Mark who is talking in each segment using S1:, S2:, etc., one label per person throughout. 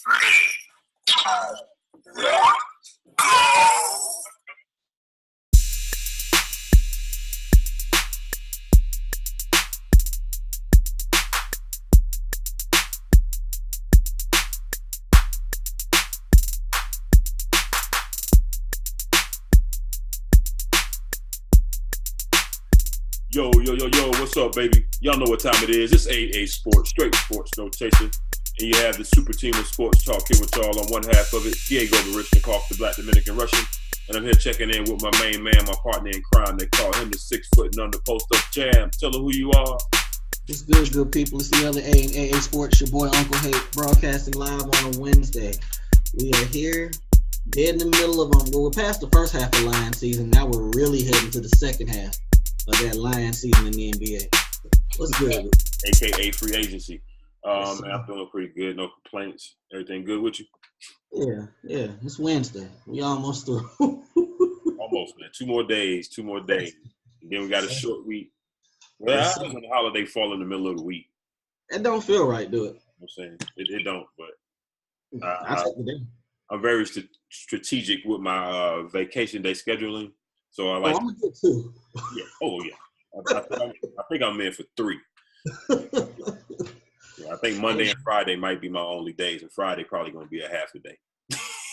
S1: Yo, what's up, baby? Y'all know what time it is. It's AA Sports, straight sports, no chaser. And you have the super team of sports talk here with y'all on one half of it, Diego Barishnikov, the Black Dominican Russian. And I'm here checking in with my main man, my partner in crime. They call him the 6 foot and under post-up jam. Tell her who you are.
S2: It's good people. It's the other A and AA Sports, your boy Uncle Hate, broadcasting live on a Wednesday. We are here, dead in the middle of them. Well, we're past the first half of Lion season. Now we're really heading to the second half of that Lion season in the NBA. What's good?
S1: AKA free agency. I'm feeling pretty good. No complaints. Everything good with you?
S2: Yeah. It's Wednesday. We almost through.
S1: Almost, man. 2 more days. And then we got a short week. Well, I think when the holiday fall in the middle of the week.
S2: That don't feel right, do it?
S1: I'm saying it don't, but
S2: I take the day.
S1: I'm very strategic with my vacation day scheduling. So I like.
S2: I'm gonna get 2.
S1: Yeah. Oh yeah. I think I'm in for 3. Yeah, I think Monday and Friday might be my only days, and Friday probably going to be a half a day.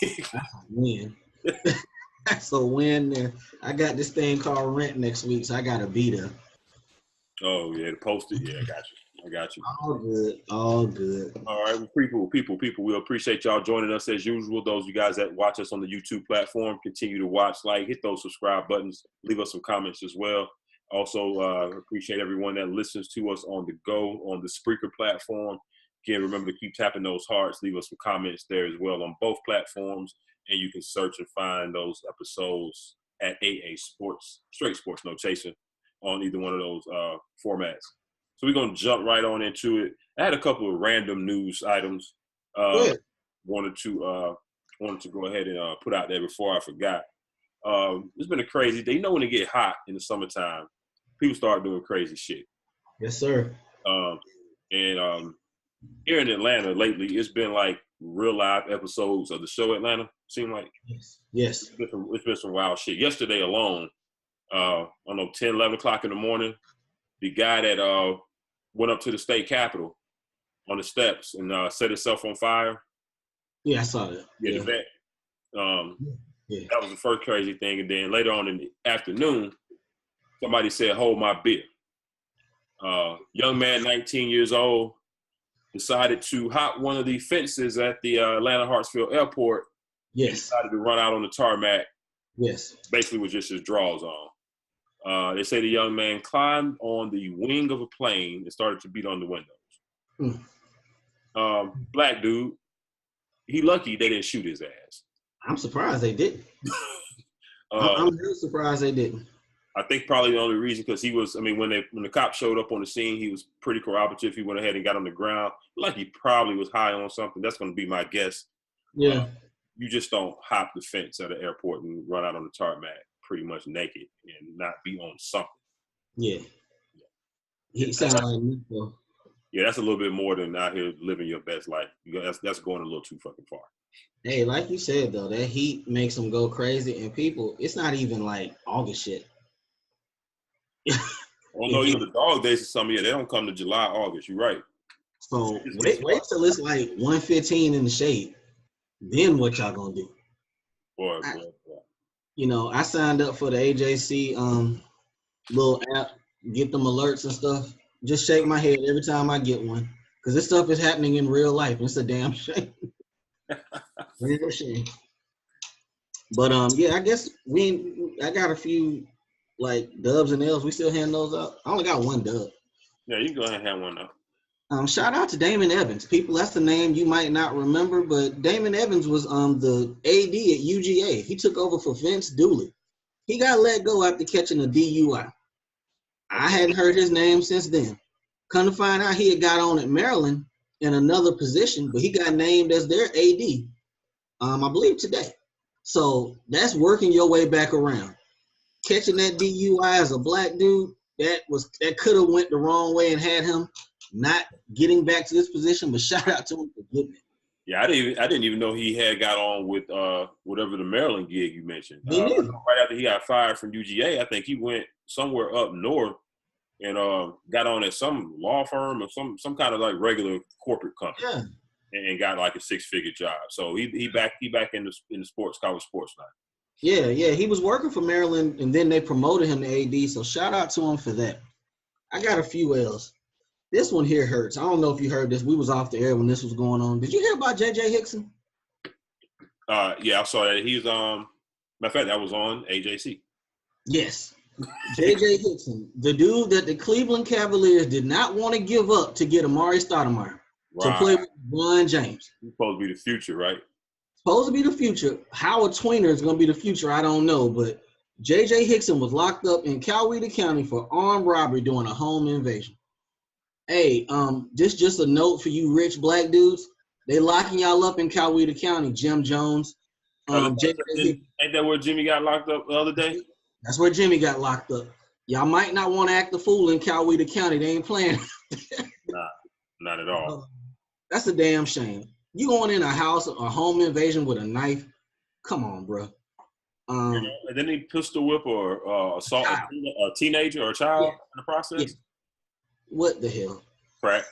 S2: That's a win. That's a win there. I got this thing called rent next week, so I got to be there.
S1: Oh yeah, the posted. Yeah, I got you.
S2: All good.
S1: All right, well, people, we appreciate y'all joining us as usual. Those of you guys that watch us on the YouTube platform, continue to watch, hit those subscribe buttons, leave us some comments as well. Also, appreciate everyone that listens to us on the go, on the Spreaker platform. Again, remember to keep tapping those hearts. Leave us some comments there as well on both platforms. And you can search and find those episodes at AA Sports, Straight Sports No Chaser, on either one of those formats. So we're going to jump right on into it. I had a couple of random news items. Wanted to go ahead and put out there before I forgot. It's been a crazy day. You know when it get hot in the summertime, people start doing crazy shit.
S2: Yes, sir.
S1: And here in Atlanta lately, it's been like real live episodes of the show Atlanta. Seem like
S2: yes.
S1: It's been some wild shit. Yesterday alone, I don't know, 10, 11 o'clock in the morning, the guy that went up to the state capitol on the steps and set himself on fire.
S2: Yeah, I saw that.
S1: Yeah, the vet. That was the first crazy thing. And then later on in the afternoon, somebody said, "Hold my beer." Young man, 19 years old, decided to hop one of the fences at the Atlanta Hartsfield Airport.
S2: Yes.
S1: Decided to run out on the tarmac.
S2: Yes.
S1: Basically with just his drawers on. They say the young man climbed on the wing of a plane and started to beat on the windows. Black dude. He lucky they didn't shoot his ass.
S2: I'm surprised they didn't. I'm really surprised they didn't.
S1: I think probably the only reason because he was, when the cop showed up on the scene, he was pretty cooperative. He went ahead and got on the ground. Like he probably was high on something. That's going to be my guess.
S2: Yeah.
S1: You just don't hop the fence at an airport and run out on the tarmac pretty much naked and not be on something.
S2: Yeah. He sounded like me, though.
S1: Yeah, that's a little bit more than out here living your best life. That's going a little too fucking far.
S2: Hey, like you said, though, that heat makes them go crazy. And people, it's not even like August shit.
S1: Oh, no, even the dog days of summer, they don't come to July, August. You're right.
S2: So wait till it's like 115 in the shade. Then what y'all gonna do?
S1: Boy.
S2: You know, I signed up for the AJC little app, get them alerts and stuff. Just shake my head every time I get one. Because this stuff is happening in real life. It's a damn shame. Real shame. But I guess I got a few like dubs and L's. We still hand those out. I only got one dub.
S1: Yeah, you can go ahead and have one up.
S2: Shout out to Damon Evans. People, that's the name you might not remember, but Damon Evans was the AD at UGA. He took over for Vince Dooley. He got let go after catching a DUI. I hadn't heard his name since then. Come to find out, he had got on at Maryland in another position, but he got named as their AD, I believe today. So that's working your way back around. Catching that DUI as a black dude, that could have went the wrong way and had him not getting back to this position, but shout out to him for getting it.
S1: Yeah, I didn't even know he had got on with whatever the Maryland gig you mentioned.
S2: Me neither.
S1: Right after he got fired from UGA, I think he went somewhere up north and got on at some law firm or some kind of like regular corporate company.
S2: Yeah.
S1: And got like a 6-figure job. So he back in the sports, college sports now.
S2: Yeah. He was working for Maryland, and then they promoted him to AD. So shout out to him for that. I got a few L's. This one here hurts. I don't know if you heard this. We was off the air when this was going on. Did you hear about J.J. Hickson?
S1: Yeah, I saw that. He's matter of fact, that was on AJC.
S2: Yes. J.J. Hickson, the dude that the Cleveland Cavaliers did not want to give up to get Amari Stoudemire to play with LeBron James.
S1: He's supposed to be the future, right?
S2: Supposed to be the future. How a tweener is going to be the future, I don't know. But J.J. Hickson was locked up in Coweta County for armed robbery during a home invasion. Hey, this just a note for you rich black dudes. They locking y'all up in Coweta County, Jim Jones.
S1: Ain't that where Jimmy got locked up the other day?
S2: That's where Jimmy got locked up. Y'all might not want to act the fool in Coweta County. They ain't playing.
S1: Nah, not at all.
S2: That's a damn shame. You going in a house, a home invasion with a knife? Come on, bro.
S1: And then he pistol whip or assault a teenager or a child in the process?
S2: Yeah. What the hell?
S1: Crack.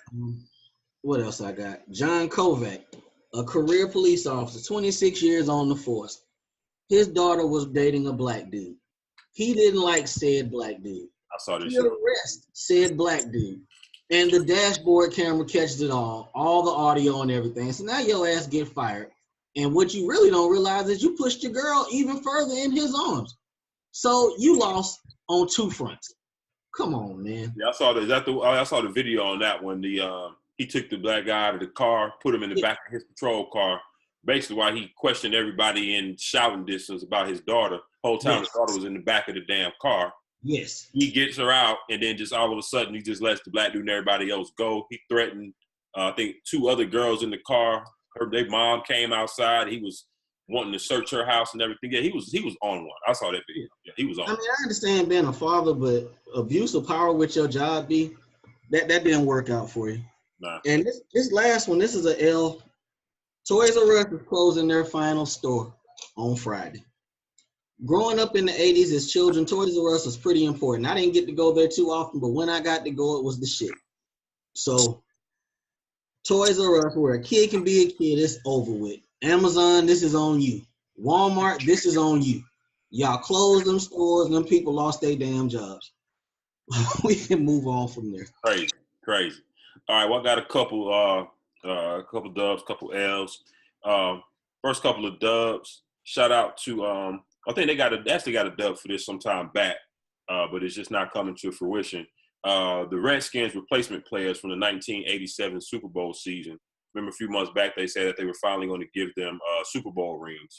S2: What else I got? John Kovac, a career police officer, 26 years on the force. His daughter was dating a black dude. He didn't like said black dude.
S1: I saw this
S2: He
S1: shit.
S2: arrested said black dude. And the dashboard camera catches it all the audio and everything. So now your ass get fired. And what you really don't realize is you pushed your girl even further in his arms. So you lost on two fronts. Come on, man.
S1: Yeah, I saw I saw the video on that one. He took the black guy out of the car, put him in the back of his patrol car. Basically, while he questioned everybody in shouting distance about his daughter, whole time his daughter was in the back of the damn car.
S2: Yes.
S1: He gets her out, and then just all of a sudden, he just lets the black dude and everybody else go. He threatened, I think, 2 other girls in the car. Their mom came outside. He was wanting to search her house and everything. Yeah, he was on one. I saw that video. Yeah, he was on.
S2: I mean, I understand being a father, but abuse of power with your job, that didn't work out for you.
S1: Nah.
S2: And this last one, this is a L. Toys R Us is closing their final store on Friday. Growing up in the 80s as children, Toys R Us was pretty important. I didn't get to go there too often, but when I got to go, it was the shit. So Toys R Us, where a kid can be a kid, it's over with. Amazon, this is on you. Walmart, this is on you. Y'all closed them stores and them people lost their damn jobs. We can move on from there.
S1: Crazy. All right, well, I got a couple dubs, couple L's. First couple of dubs. Shout out to I think they actually got a dub for this sometime back, but it's just not coming to fruition. The Redskins replacement players from the 1987 Super Bowl season. Remember a few months back they said that they were finally going to give them Super Bowl rings.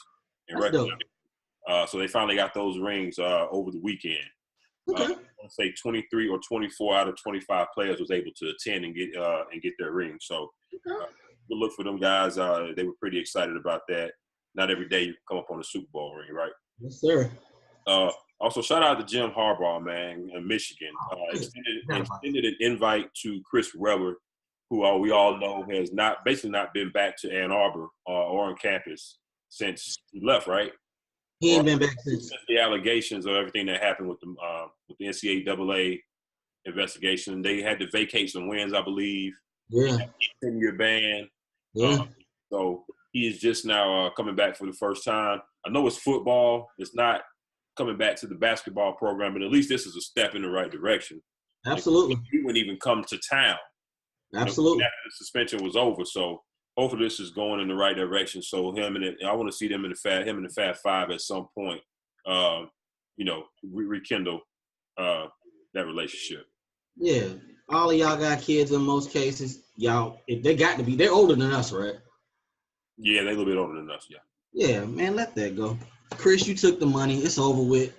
S1: So they finally got those rings over the weekend.
S2: Okay.
S1: I want to say 23 or 24 out of 25 players was able to attend and get their rings. So good look for them guys. They were pretty excited about that. Not every day you come up on a Super Bowl ring, right?
S2: Yes, sir.
S1: Also, shout out to Jim Harbaugh, man, in Michigan. Extended an invite to Chris Webber, who we all know has basically not been back to Ann Arbor or on campus since he left, right?
S2: He ain't been back since
S1: the allegations of everything that happened with the NCAA investigation. They had to vacate some wins, I believe.
S2: Yeah.
S1: 10-year ban.
S2: Yeah.
S1: So he is just now coming back for the first time. I know it's football. It's not coming back to the basketball program, but at least this is a step in the right direction.
S2: Absolutely.
S1: He wouldn't even come to town.
S2: Absolutely.
S1: After the suspension was over. So hopefully this is going in the right direction. So I want to see him in the Fab Five at some point, rekindle that relationship.
S2: Yeah. All of y'all got kids in most cases. Y'all, if they got to be, they're older than us, right?
S1: Yeah, they're a little bit older than us, yeah.
S2: Yeah, man, let that go. Chris, you took the money. It's over with.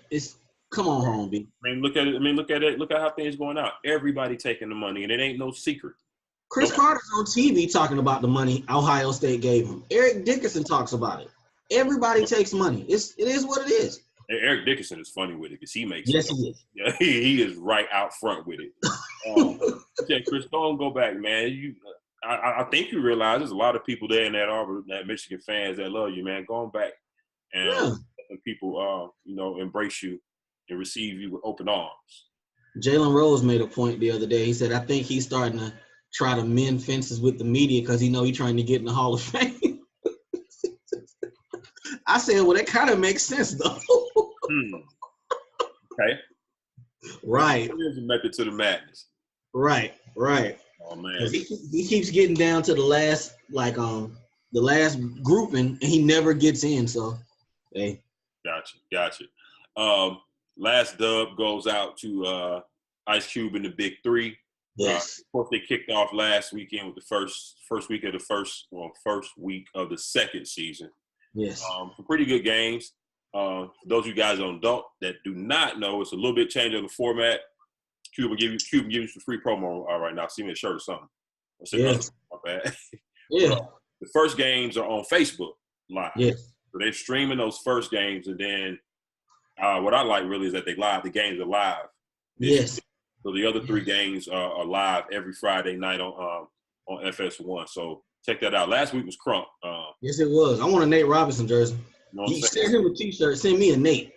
S2: Come on home, B.
S1: Look at it. Look at how things going out. Everybody taking the money, and it ain't no secret.
S2: Chris Carter's on TV talking about the money Ohio State gave him. Eric Dickerson talks about it. Everybody takes money. It is what it is.
S1: Eric Dickerson is funny with it because he makes
S2: yes,
S1: it.
S2: He is.
S1: Yeah, he is right out front with it. Yeah, Chris, don't go back, man. I think you realize there's a lot of people there in that Auburn, that Michigan fans that love you, man. Going back and people, embrace you and receive you with open arms.
S2: Jalen Rose made a point the other day. He said, I think he's starting to try to mend fences with the media because he know he's trying to get in the Hall of Fame. I said, well, that kind of makes sense, though.
S1: Okay.
S2: Right.
S1: There's a method to the madness.
S2: Right.
S1: Oh, man.
S2: He keeps getting down to the last grouping, and he never gets in. So, hey.
S1: Gotcha. Last dub goes out to Ice Cube and the Big Three.
S2: Yes.
S1: Of course, they kicked off last weekend with the first week of the first week of the second season.
S2: Yes.
S1: Some pretty good games. For those of you guys that do not know, it's a little bit change of the format. Cube will give you some free promo right now. See me a shirt or something.
S2: Yes.
S1: My bad.
S2: Yeah.
S1: The first games are on Facebook Live.
S2: Yes.
S1: So they're streaming those first games, and then what I like really is that the games are live.
S2: Yes.
S1: So the other 3 games are live every Friday night on FS1. So check that out. Last week was Crump.
S2: Yes, it was. I want a Nate Robinson jersey. You send him a T-shirt. Send me a Nate.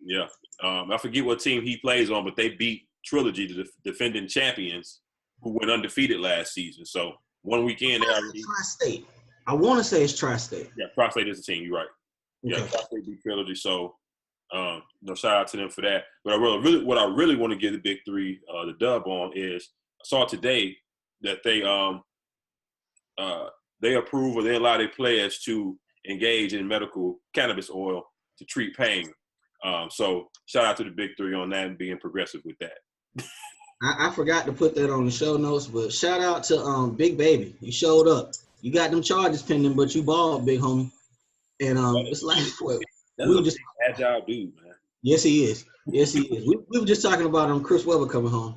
S1: Yeah. I forget what team he plays on, but they beat Trilogy, the defending champions, who went undefeated last season. So one weekend they already.
S2: Tri-State. I want to say it's Tri-State.
S1: Yeah, Tri-State is the team. You're right.
S2: Okay.
S1: Yeah, Tri-State beat Trilogy. So, shout out to them for that. But what I really want to give the Big Three the dub on is I saw today that they approve or they allow their players to engage in medical cannabis oil to treat pain. So shout out to the Big Three on that and being progressive with that.
S2: I forgot to put that on the show notes, but shout out to Big Baby. You showed up. You got them charges pending, but you balled, big homie. And it's like what
S1: That's we just agile dude, man.
S2: Yes, he is. We were just talking about Chris Webber coming home.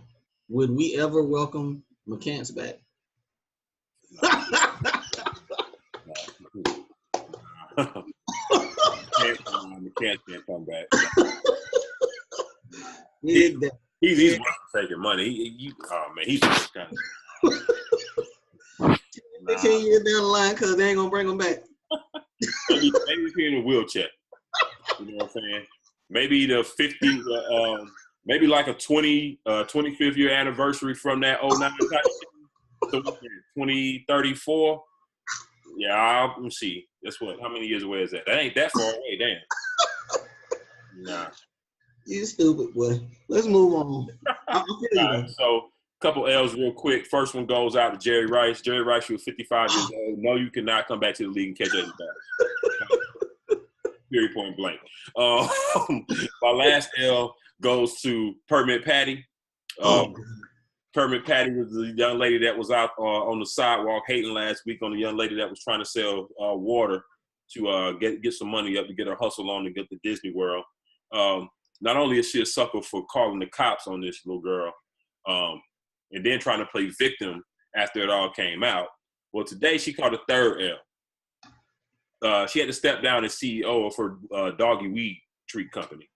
S2: Would we ever welcome McCants back?
S1: McCants can't come back. He's taking money. He's just kind of
S2: 15 years down the line because they ain't gonna bring him back.
S1: maybe in a wheelchair. You know what I'm saying? Maybe the 50, maybe like a 25th year anniversary from that 09 type. So 2034. Yeah, let me see. That's what. How many years away is that? That ain't that far away. Damn. Nah.
S2: You stupid boy. Let's move on.
S1: So, a couple L's real quick. First one goes out to Jerry Rice. Jerry Rice, you were 55 years old. No, you cannot come back to the league and catch everybody. Period, point blank. My last L goes to Permit Patty. Permit Patty was the young lady that was out on the sidewalk hating last week on the young lady that was trying to sell water to get some money up to get her hustle on to get to Disney World. Not only is she a sucker for calling the cops on this little girl and then trying to play victim after it all came out, well, today she caught a third L. She had to step down as CEO of her doggy weed treat company.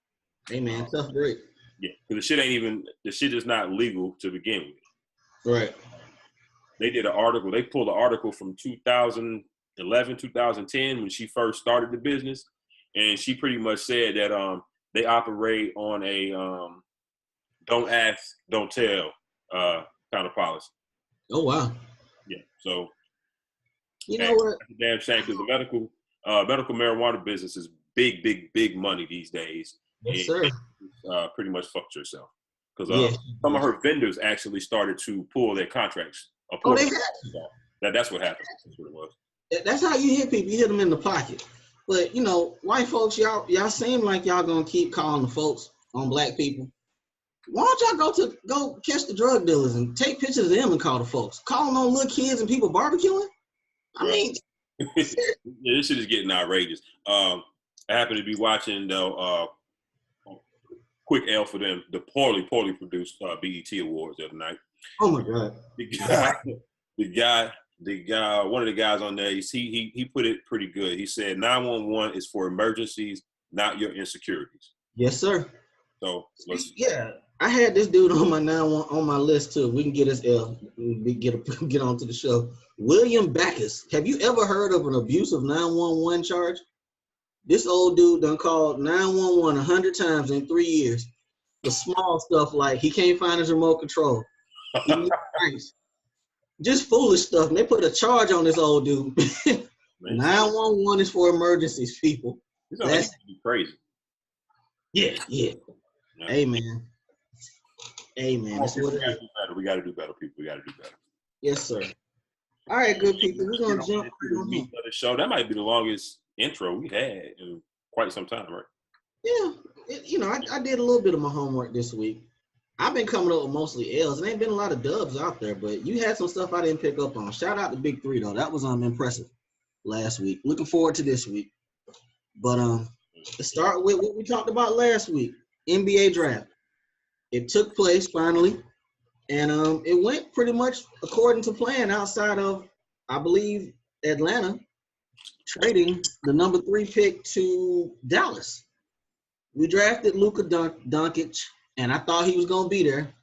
S2: Hey, man, tough break.
S1: Yeah, because the shit is not legal to begin with.
S2: Right.
S1: They did an article. They pulled an article from 2011, 2010 when she first started the business, and she pretty much said that they operate on a don't ask, don't tell kind of policy.
S2: Oh wow.
S1: Yeah. So
S2: you know what?
S1: That's a damn shame because the medical marijuana business is big money these days.
S2: Yes, sir.
S1: Pretty much fucked yourself because some of her vendors actually started to pull their contracts.
S2: They had.
S1: That's what happened. That's what it was.
S2: That's how you hit people. You hit them in the pocket. But white folks, y'all seem like y'all gonna keep calling the folks on black people. Why don't y'all go catch the drug dealers and take pictures of them and call the folks? Calling on little kids and people barbecuing? I mean,
S1: this shit is getting outrageous. I happen to be watching quick L for them, the poorly produced BET Awards the other night.
S2: Oh my God.
S1: The guy, one of the guys on there, he put it pretty good. He said 911 is for emergencies, not your insecurities.
S2: Yes, sir.
S1: So
S2: I had this dude on my list too. We can get his L. Get onto the show. William Backus. Have you ever heard of an abusive 911 charge? This old dude done called 911 100 times in 3 years. The small stuff like he can't find his remote control. He needs ice. Just foolish stuff. And they put a charge on this old dude. 911 is for emergencies, people.
S1: That's crazy.
S2: Yeah. Hey, man. That's what it is.
S1: We got to do better, people. We got to do better.
S2: Yes, sir. All right, good people. We're going to jump
S1: to the show. That might be the longest intro we had in quite some time, right?
S2: Yeah. I did a little bit of my homework this week. I've been coming up with mostly L's. There ain't been a lot of dubs out there, but you had some stuff I didn't pick up on. Shout out to Big Three, though. That was impressive last week. Looking forward to this week. But let's start with what we talked about last week, NBA draft. It took place finally, and it went pretty much according to plan outside of, I believe, Atlanta trading the number 3 pick to Dallas. We drafted Luka Doncic, and I thought he was going to be there.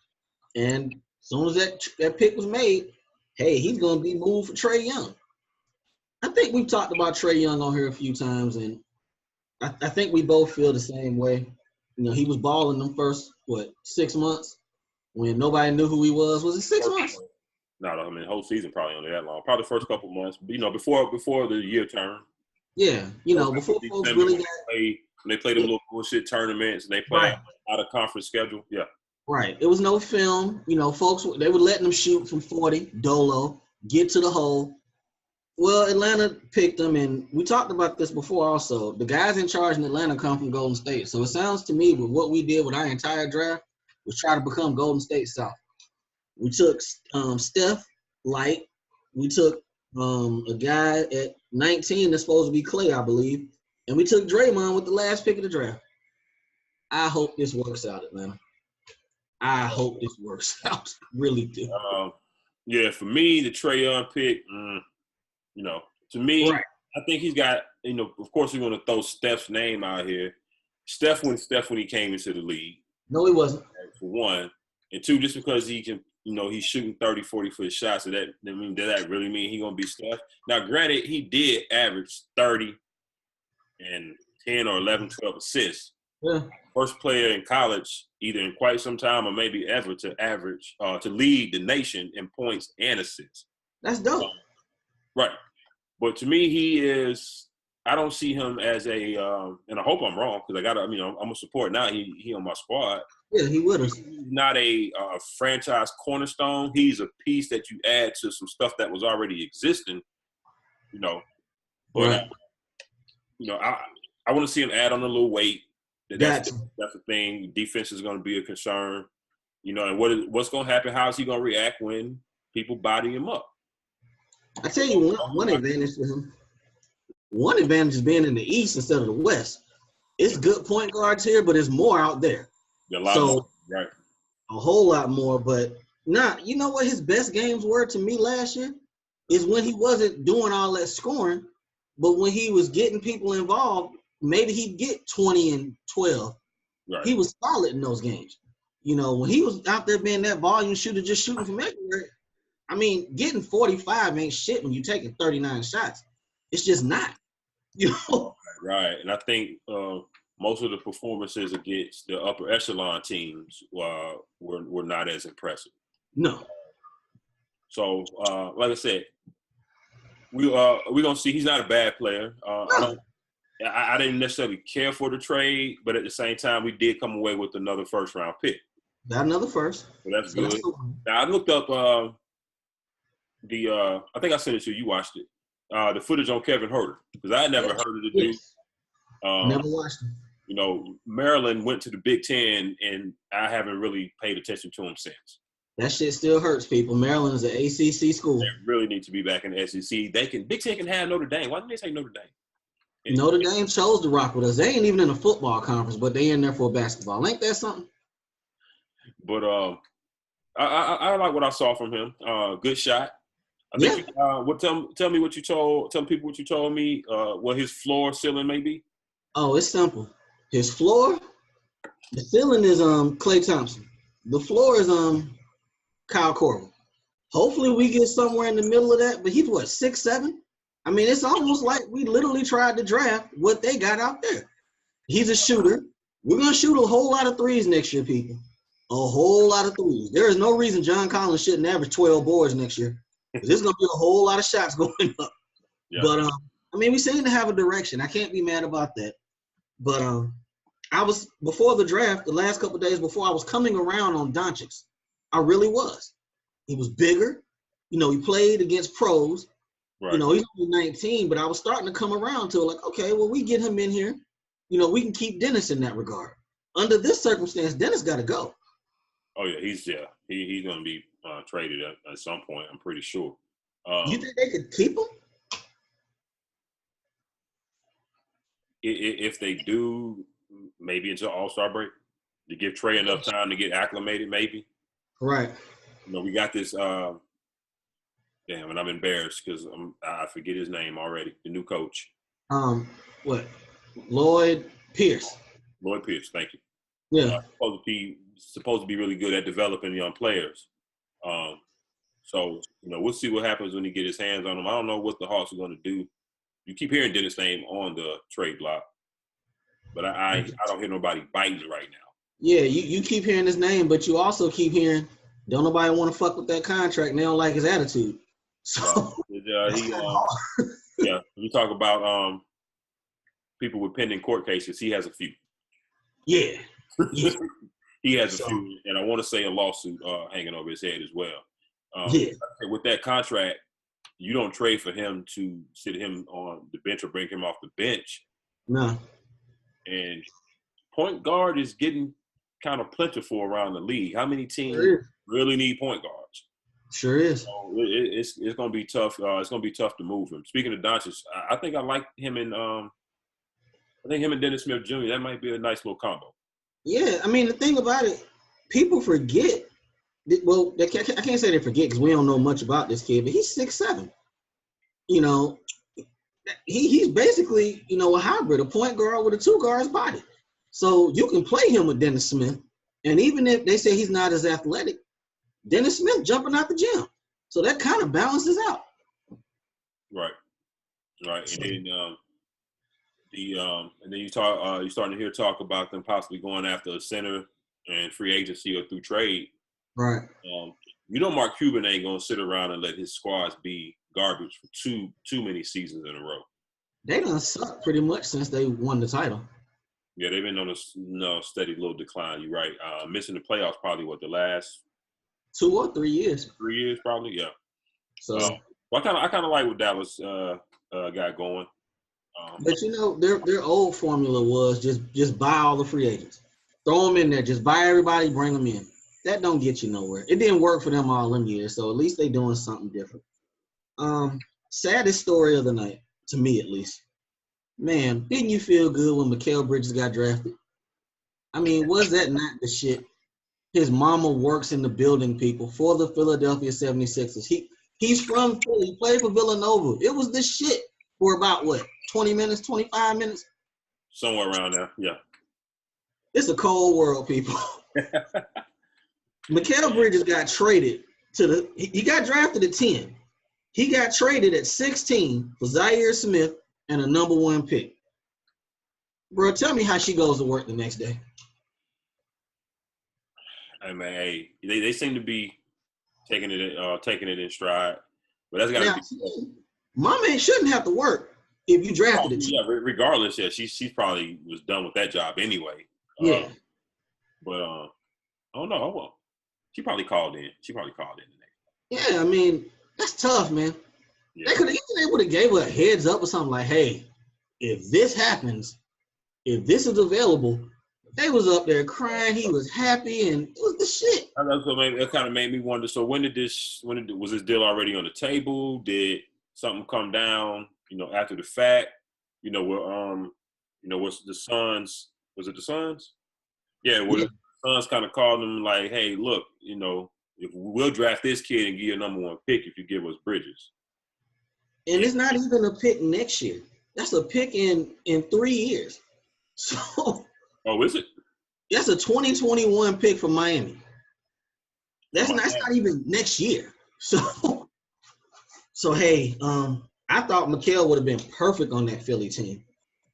S2: And as soon as that pick was made, hey, he's going to be moved for Trae Young. I think we've talked about Trae Young on here a few times, and I think we both feel the same way. He was balling them first, 6 months when nobody knew who he was. Was it 6 months?
S1: No, I mean, the whole season probably only that long. Probably the first couple months, before the year turn.
S2: Yeah, before folks really got –
S1: they played them little bullshit tournaments and they played out of conference schedule. Yeah.
S2: Right. It was no film. Folks, they were letting them shoot from 40, dolo, get to the hole. Well, Atlanta picked them, and we talked about this before also. The guys in charge in Atlanta come from Golden State. So it sounds to me with what we did with our entire draft was try to become Golden State South. We took Steph Light. We took a guy at 19 that's supposed to be Clay, I believe. And we took Draymond with the last pick of the draft. I hope this works out, Atlanta. I hope this works out. Really do.
S1: Yeah, for me, the Trae Young pick, to me,
S2: right.
S1: I think he's got, of course we're going to throw Steph's name out here. Steph when he came into the league.
S2: No, he wasn't.
S1: For one. And two, just because he can, he's shooting 30, 40-foot shots. So does that really mean he's going to be Steph? Now, granted, he did average 30 and 10 or 11, 12 assists.
S2: Yeah.
S1: First player in college, either in quite some time or maybe ever, to lead the nation in points and assists.
S2: That's dope.
S1: Right. But to me, I don't see him as and I hope I'm wrong because I'm a support now. He on my squad.
S2: Yeah, he would have.
S1: He's not a franchise cornerstone. He's a piece that you add to some stuff that was already existing, But,
S2: right.
S1: I want to see him add on a little weight. That's
S2: Gotcha.
S1: the thing. Defense is going to be a concern, and what's going to happen? How is he going to react when people body him up?
S2: I tell you one advantage for him. One advantage is being in the East instead of the West. It's good point guards here, but there's more out there.
S1: Yeah, a lot more, right?
S2: A whole lot more, but you know what his best games were to me last year? Is when he wasn't doing all that scoring, but when he was getting people involved, maybe he'd get 20 and 12.
S1: Right.
S2: He was solid in those games. When he was out there being that volume shooter, just shooting from everywhere, getting 45 ain't shit when you're taking 39 shots. It's just not,
S1: Right. And I think most of the performances against the upper echelon teams were not as impressive.
S2: No.
S1: So, like I said, we're going to see. He's not a bad player.
S2: No.
S1: I didn't necessarily care for the trade, but at the same time, we did come away with another first-round pick.
S2: Got another first.
S1: So that's good. Now, I looked up I think I sent it to you. You watched it. The footage on Kevin Huerter, because I had never heard of the dude.
S2: Never watched him.
S1: Maryland went to the Big Ten, and I haven't really paid attention to him since.
S2: That shit still hurts people. Maryland is an ACC school.
S1: They really need to be back in the SEC. Big Ten can have Notre Dame. Why didn't they say Notre Dame?
S2: Notre Dame chose to rock with us. They ain't even in a football conference, but they in there for basketball. Ain't that something?
S1: But I like what I saw from him. Good shot. I think. Tell me what you told. Tell people what you told me. What his floor ceiling may be.
S2: Oh, it's simple. His floor, the ceiling is Klay Thompson. The floor is Kyle Korver. Hopefully we get somewhere in the middle of that. But he's what, 6'7"? I mean, it's almost like we literally tried to draft what they got out there. He's a shooter. We're going to shoot a whole lot of threes next year, people. A whole lot of threes. There is no reason John Collins shouldn't average 12 boards next year. There's going to be a whole lot of shots going up. Yeah. But, I mean, we seem to have a direction. I can't be mad about that. But I was, before the draft, the last couple of days before, I was coming around on Doncic. I really was. He was bigger. You know, he played against pros. Right. You know, he's only 19, but I was starting to come around to like, okay, well, we get him in here. You know, we can keep Dennis in that regard. Under this circumstance, Dennis got to go.
S1: Oh, yeah, he's going to be traded at some point, I'm pretty sure.
S2: You think they could keep him?
S1: If they do, maybe until All-Star break, to give Trey enough time to get acclimated, maybe.
S2: Right.
S1: You know, we got this damn, and I'm embarrassed because I forget his name already, the new coach.
S2: What? Lloyd Pierce.
S1: Lloyd Pierce, thank you.
S2: Yeah.
S1: Supposed to be really good at developing young players. So, you know, we'll see what happens when he get his hands on them. I don't know what the Hawks are going to do. You keep hearing Dennis' name on the trade block, but I don't hear nobody biting right now.
S2: Yeah, you keep hearing his name, but you also keep hearing, don't nobody want to fuck with that contract. And they don't like his attitude. So,
S1: yeah, you talk about people with pending court cases. He has a few.
S2: Yeah.
S1: He has a few, and I want to say a lawsuit hanging over his head as well. With that contract, you don't trade for him to sit him on the bench or bring him off the bench.
S2: No.
S1: And point guard is getting kind of plentiful around the league. How many teams really need point guards?
S2: Sure is.
S1: So it's going to be tough. It's going to be tough to move him. Speaking of Doncic, I think I like him and Dennis Smith Jr. That might be a nice little combo.
S2: Yeah, I mean, the thing about it, people forget. Well, I can't say they forget because we don't know much about this kid, but he's 6'7". You know, he's basically, you know, a hybrid, a point guard with a two guard's body. So you can play him with Dennis Smith, and even if they say he's not as athletic, Dennis Smith jumping out the gym. So that kind of balances out.
S1: Right. And then you talk. You're starting to hear talk about them possibly going after a center and free agency or through trade.
S2: Right.
S1: You know, Mark Cuban ain't gonna sit around and let his squads be garbage for too many seasons in a row.
S2: They done sucked pretty much since they won the title.
S1: Yeah, they've been on a steady little decline. You're right. Missing the playoffs probably the last
S2: 2 or 3 years.
S1: 3 years probably. Yeah.
S2: So
S1: I kind of like what Dallas got going.
S2: But you know, their old formula was just buy all the free agents, throw them in there, just buy everybody, bring them in. That don't get you nowhere. It didn't work for them all them years, so at least they doing something different. Saddest story of the night, to me at least. Man, didn't you feel good when Mikal Bridges got drafted? I mean, was that not the shit? His mama works in the building, people, for the Philadelphia 76ers. He's from Philly. He played for Villanova. It was the shit for about, 20 minutes, 25 minutes?
S1: Somewhere around there, yeah.
S2: It's a cold world, people. Mikal Bridges got traded he got drafted at 10. He got traded at 16 for Zaire Smith and a number 1 pick. Bro, tell me how she goes to work the next day.
S1: I mean, they seem to be taking it in stride, but that's got to be.
S2: My man shouldn't have to work if you drafted it.
S1: Yeah, regardless, yeah, she probably was done with that job anyway.
S2: Yeah,
S1: but I don't know. Well, she probably called in.
S2: Yeah, I mean that's tough, man.
S1: Yeah.
S2: They would have gave her a heads up or something like, hey, if this happens, if this is available. They was up there crying. He was happy, and it was the shit.
S1: That kind of made me wonder. So was this deal already on the table? Did something come down? You know, after the fact. You know, what's the Suns? Was it the Suns? Yeah. The Suns kind of called them like, hey, look, you know, if we'll draft this kid and give you a number 1 pick if you give us Bridges.
S2: And it's not even a pick next year. That's a pick in 3 years. So.
S1: Oh, is it?
S2: That's a 2021 pick from Miami. That's not even next year. So hey, I thought Mikal would have been perfect on that Philly team,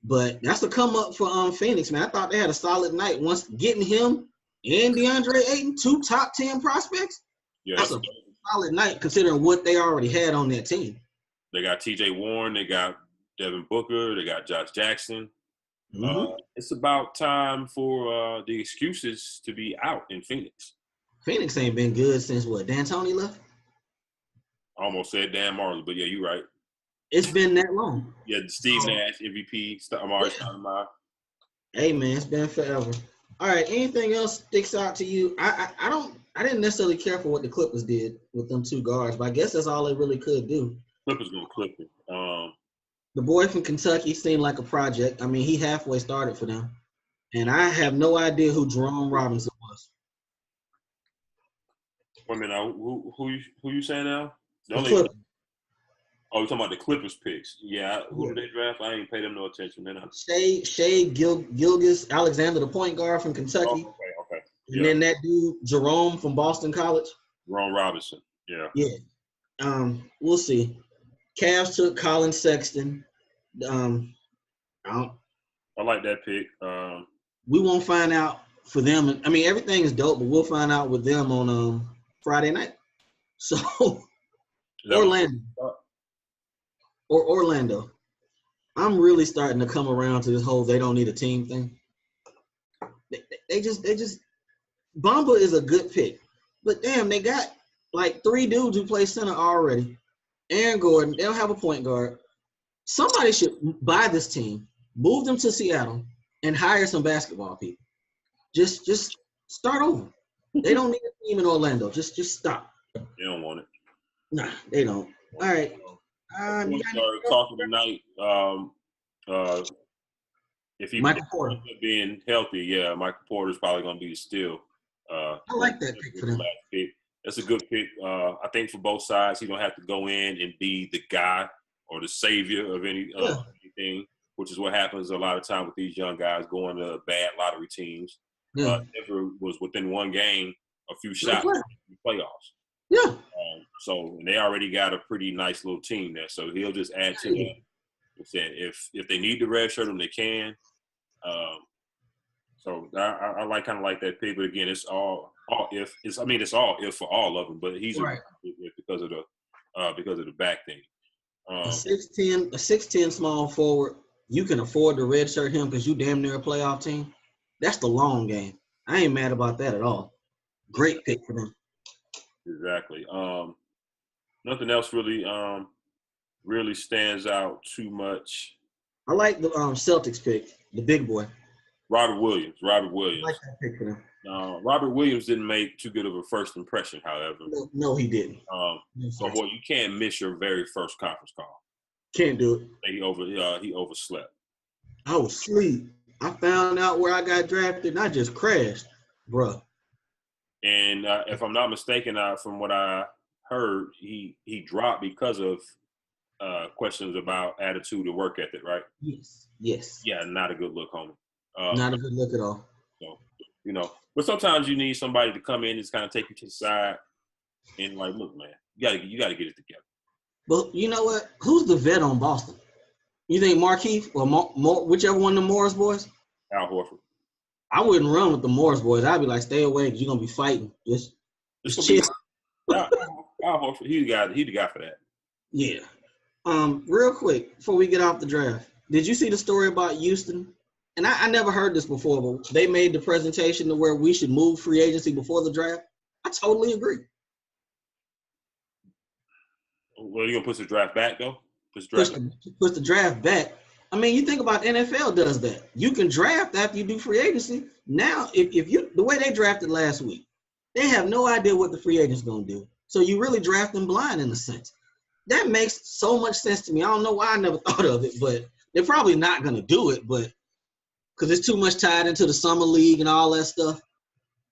S2: but that's a come up for Phoenix, man. I thought they had a solid night. Once getting him and DeAndre Ayton, 2 top 10 prospects,
S1: Yeah,
S2: that's a solid night considering what they already had on that team.
S1: They got T.J. Warren, they got Devin Booker, they got Josh Jackson.
S2: Mm-hmm.
S1: It's about time for the excuses to be out in Phoenix.
S2: Phoenix ain't been good since what? D'Antoni left?
S1: I almost said Dan Marley, but yeah, you're right.
S2: It's been that long.
S1: Yeah, Steve Nash, MVP, Amari Stoudemire.
S2: Hey man, it's been forever. All right, anything else sticks out to you? I didn't necessarily care for what the Clippers did with them 2 guards, but I guess that's all they really could do.
S1: Clippers gonna clip it.
S2: The boy from Kentucky seemed like a project. I mean, he halfway started for them. And I have no idea who Jerome Robinson was.
S1: Wait a minute, who you saying now?
S2: The Clippers.
S1: Oh, you're talking about the Clippers picks. Yeah, who did they draft? I ain't pay them no attention. They're not.
S2: Shai Gilgeous-Alexander, the point guard from Kentucky.
S1: Oh, okay.
S2: And then that dude, Jerome from Boston College.
S1: Jerome Robinson. Yeah.
S2: Yeah. We'll see. Cavs took Colin Sexton.
S1: I like that pick.
S2: We won't find out for them. I mean, everything is dope, but we'll find out with them on Friday night. So Orlando. I'm really starting to come around to this whole they don't need a team thing. They just Bamba is a good pick. But damn, they got like 3 dudes who play center already. Aaron Gordon, they don't have a point guard. Somebody should buy this team, move them to Seattle, and hire some basketball people. Just start over. They don't need a team in Orlando. Just stop.
S1: They don't want it.
S2: Nah, they don't. All right.
S1: We started talking tonight. If he
S2: Michael Porter
S1: being healthy, yeah, Michael Porter's probably going to be the steal.
S2: I like that pick for them.
S1: That's a good pick. I think for both sides, he don't have to go in and be the guy or the savior of anything, which is what happens a lot of time with these young guys going to bad lottery teams.
S2: Yeah.
S1: Denver was within one game, a few shots in the playoffs.
S2: Yeah.
S1: And they already got a pretty nice little team there, so he'll just add to that. If they need to redshirt them, they can. So I kind of like that pick, but again, it's all if. It's all if for all of them, but he's
S2: right.
S1: because of the back thing.
S2: A 6'10" small forward, you can afford to redshirt him because you damn near a playoff team. That's the long game. I ain't mad about that at all. Great pick for them.
S1: Exactly. Nothing else really stands out too much.
S2: I like the Celtics pick, the big boy.
S1: Robert Williams.
S2: I like that pick for them.
S1: Robert Williams didn't make too good of a first impression, however.
S2: No, he didn't.
S1: So, boy, you can't miss your very first conference call.
S2: Can't do it.
S1: He overslept.
S2: I was asleep. I found out where I got drafted, and I just crashed, bruh.
S1: And if I'm not mistaken, from what I heard, he dropped because of questions about attitude and work ethic, right?
S2: Yes.
S1: Yeah, not a good look, homie.
S2: Not a good look at all.
S1: So, but sometimes you need somebody to come in and just kind of take you to the side and like, look, man, you gotta get it together.
S2: But you know what? Who's the vet on Boston? You think Markieff or whichever one of the Morris boys?
S1: Al Horford.
S2: I wouldn't run with the Morris boys. I'd be like, stay away because you're gonna be fighting. Just chill.
S1: Al Horford, he's the guy for that.
S2: Yeah. Real quick before we get off the draft, did you see the story about Houston? And I never heard this before, but they made the presentation to where we should move free agency before the draft. I totally agree.
S1: Well, are you gonna push the draft back though?
S2: Push the draft back. I mean, you think about NFL does that. You can draft after you do free agency. Now, if you the way they drafted last week, they have no idea what the free agent's gonna do. So you really draft them blind in a sense. That makes so much sense to me. I don't know why I never thought of it, but they're probably not gonna do it, but because it's too much tied into the summer league and all that stuff.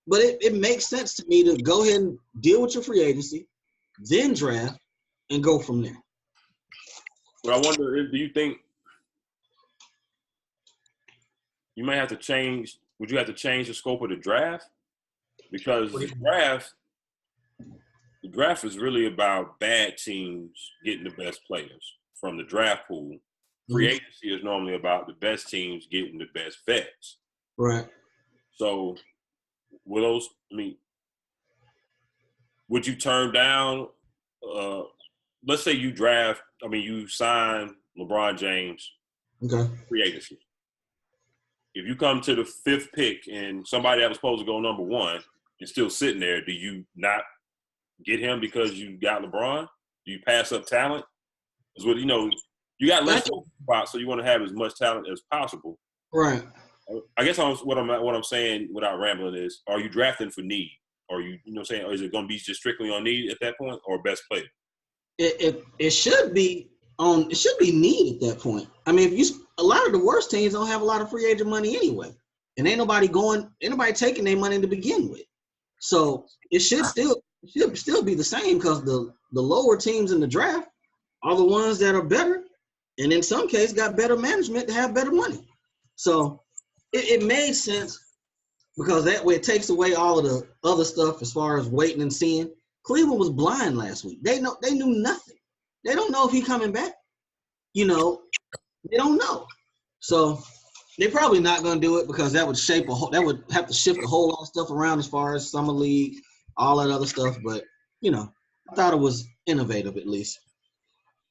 S2: But it makes sense to me to go ahead and deal with your free agency, then draft, and go from there.
S1: But I wonder, do you think you might have to change? Would you have to change the scope of the draft? Because the draft, the draft is really about bad teams getting the best players from the draft pool. Free agency is normally about the best teams getting the best vets.
S2: Right.
S1: So, would you turn down? Let's say you you sign LeBron James.
S2: Okay.
S1: Free agency. If you come to the 5th pick and somebody that was supposed to go number 1 is still sitting there, do you not get him because you got LeBron? Do you pass up talent? Because you got less spots, so you want to have as much talent as possible.
S2: Right.
S1: I guess what I'm saying without rambling is, are you drafting for need? Or or is it going to be just strictly on need at that point, or best player?
S2: It should be on. It should be need at that point. I mean, a lot of the worst teams don't have a lot of free agent money anyway, and ain't nobody taking their money to begin with. So it should still be the same, because the lower teams in the draft are the ones that are better, and in some cases got better management to have better money. So it made sense, because that way it takes away all of the other stuff as far as waiting and seeing. Cleveland was blind last week. They knew nothing. They don't know if he's coming back. They don't know. So they're probably not going to do it, because that would have to shift a whole lot of stuff around as far as summer league, all that other stuff. But I thought it was innovative at least.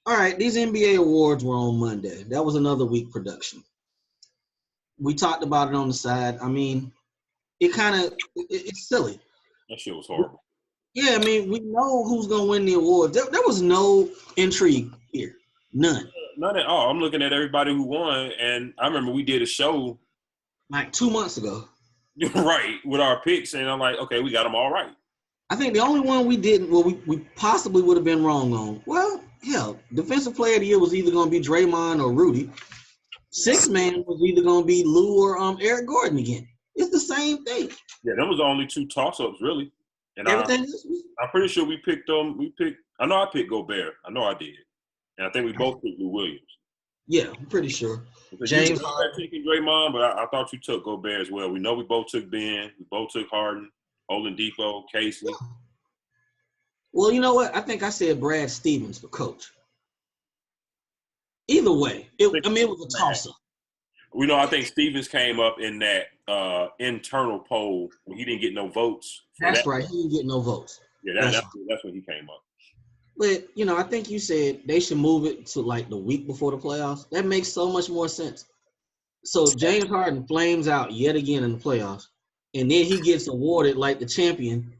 S2: All right, these NBA awards were on Monday. That was another weak production. We talked about it on the side. I mean, it's silly.
S1: That shit was horrible.
S2: Yeah, I mean, we know who's going to win the award. There was no intrigue here. None.
S1: None at all. I'm looking at everybody who won, and I remember we did a show
S2: like 2 months ago.
S1: Right, with our picks, and I'm like, okay, we got them all right.
S2: I think the only one we didn't, we possibly would have been wrong on. Well, hell, Defensive Player of the Year was either going to be Draymond or Rudy. Sixth man was either going to be Lou or Eric Gordon again. It's the same thing.
S1: Yeah, that was the only 2 toss-ups, really. And
S2: I'm
S1: pretty sure we picked them. I know I picked Gobert. I know I did. And I think we both picked Lou Williams.
S2: Yeah, I'm pretty sure.
S1: James Harden taking Draymond, but I thought you took Gobert as well. We know we both took Ben. We both took Harden, Oladipo, Casey.
S2: Yeah. Well, you know what? I think I said Brad Stevens for coach. Either way, it was a toss-up.
S1: I think Stevens came up in that internal poll when he didn't get no votes.
S2: That's right. He didn't get no votes.
S1: Yeah, that's when he came up.
S2: But, I think you said they should move it to like the week before the playoffs. That makes so much more sense. So James Harden flames out yet again in the playoffs, and then he gets awarded like the champion.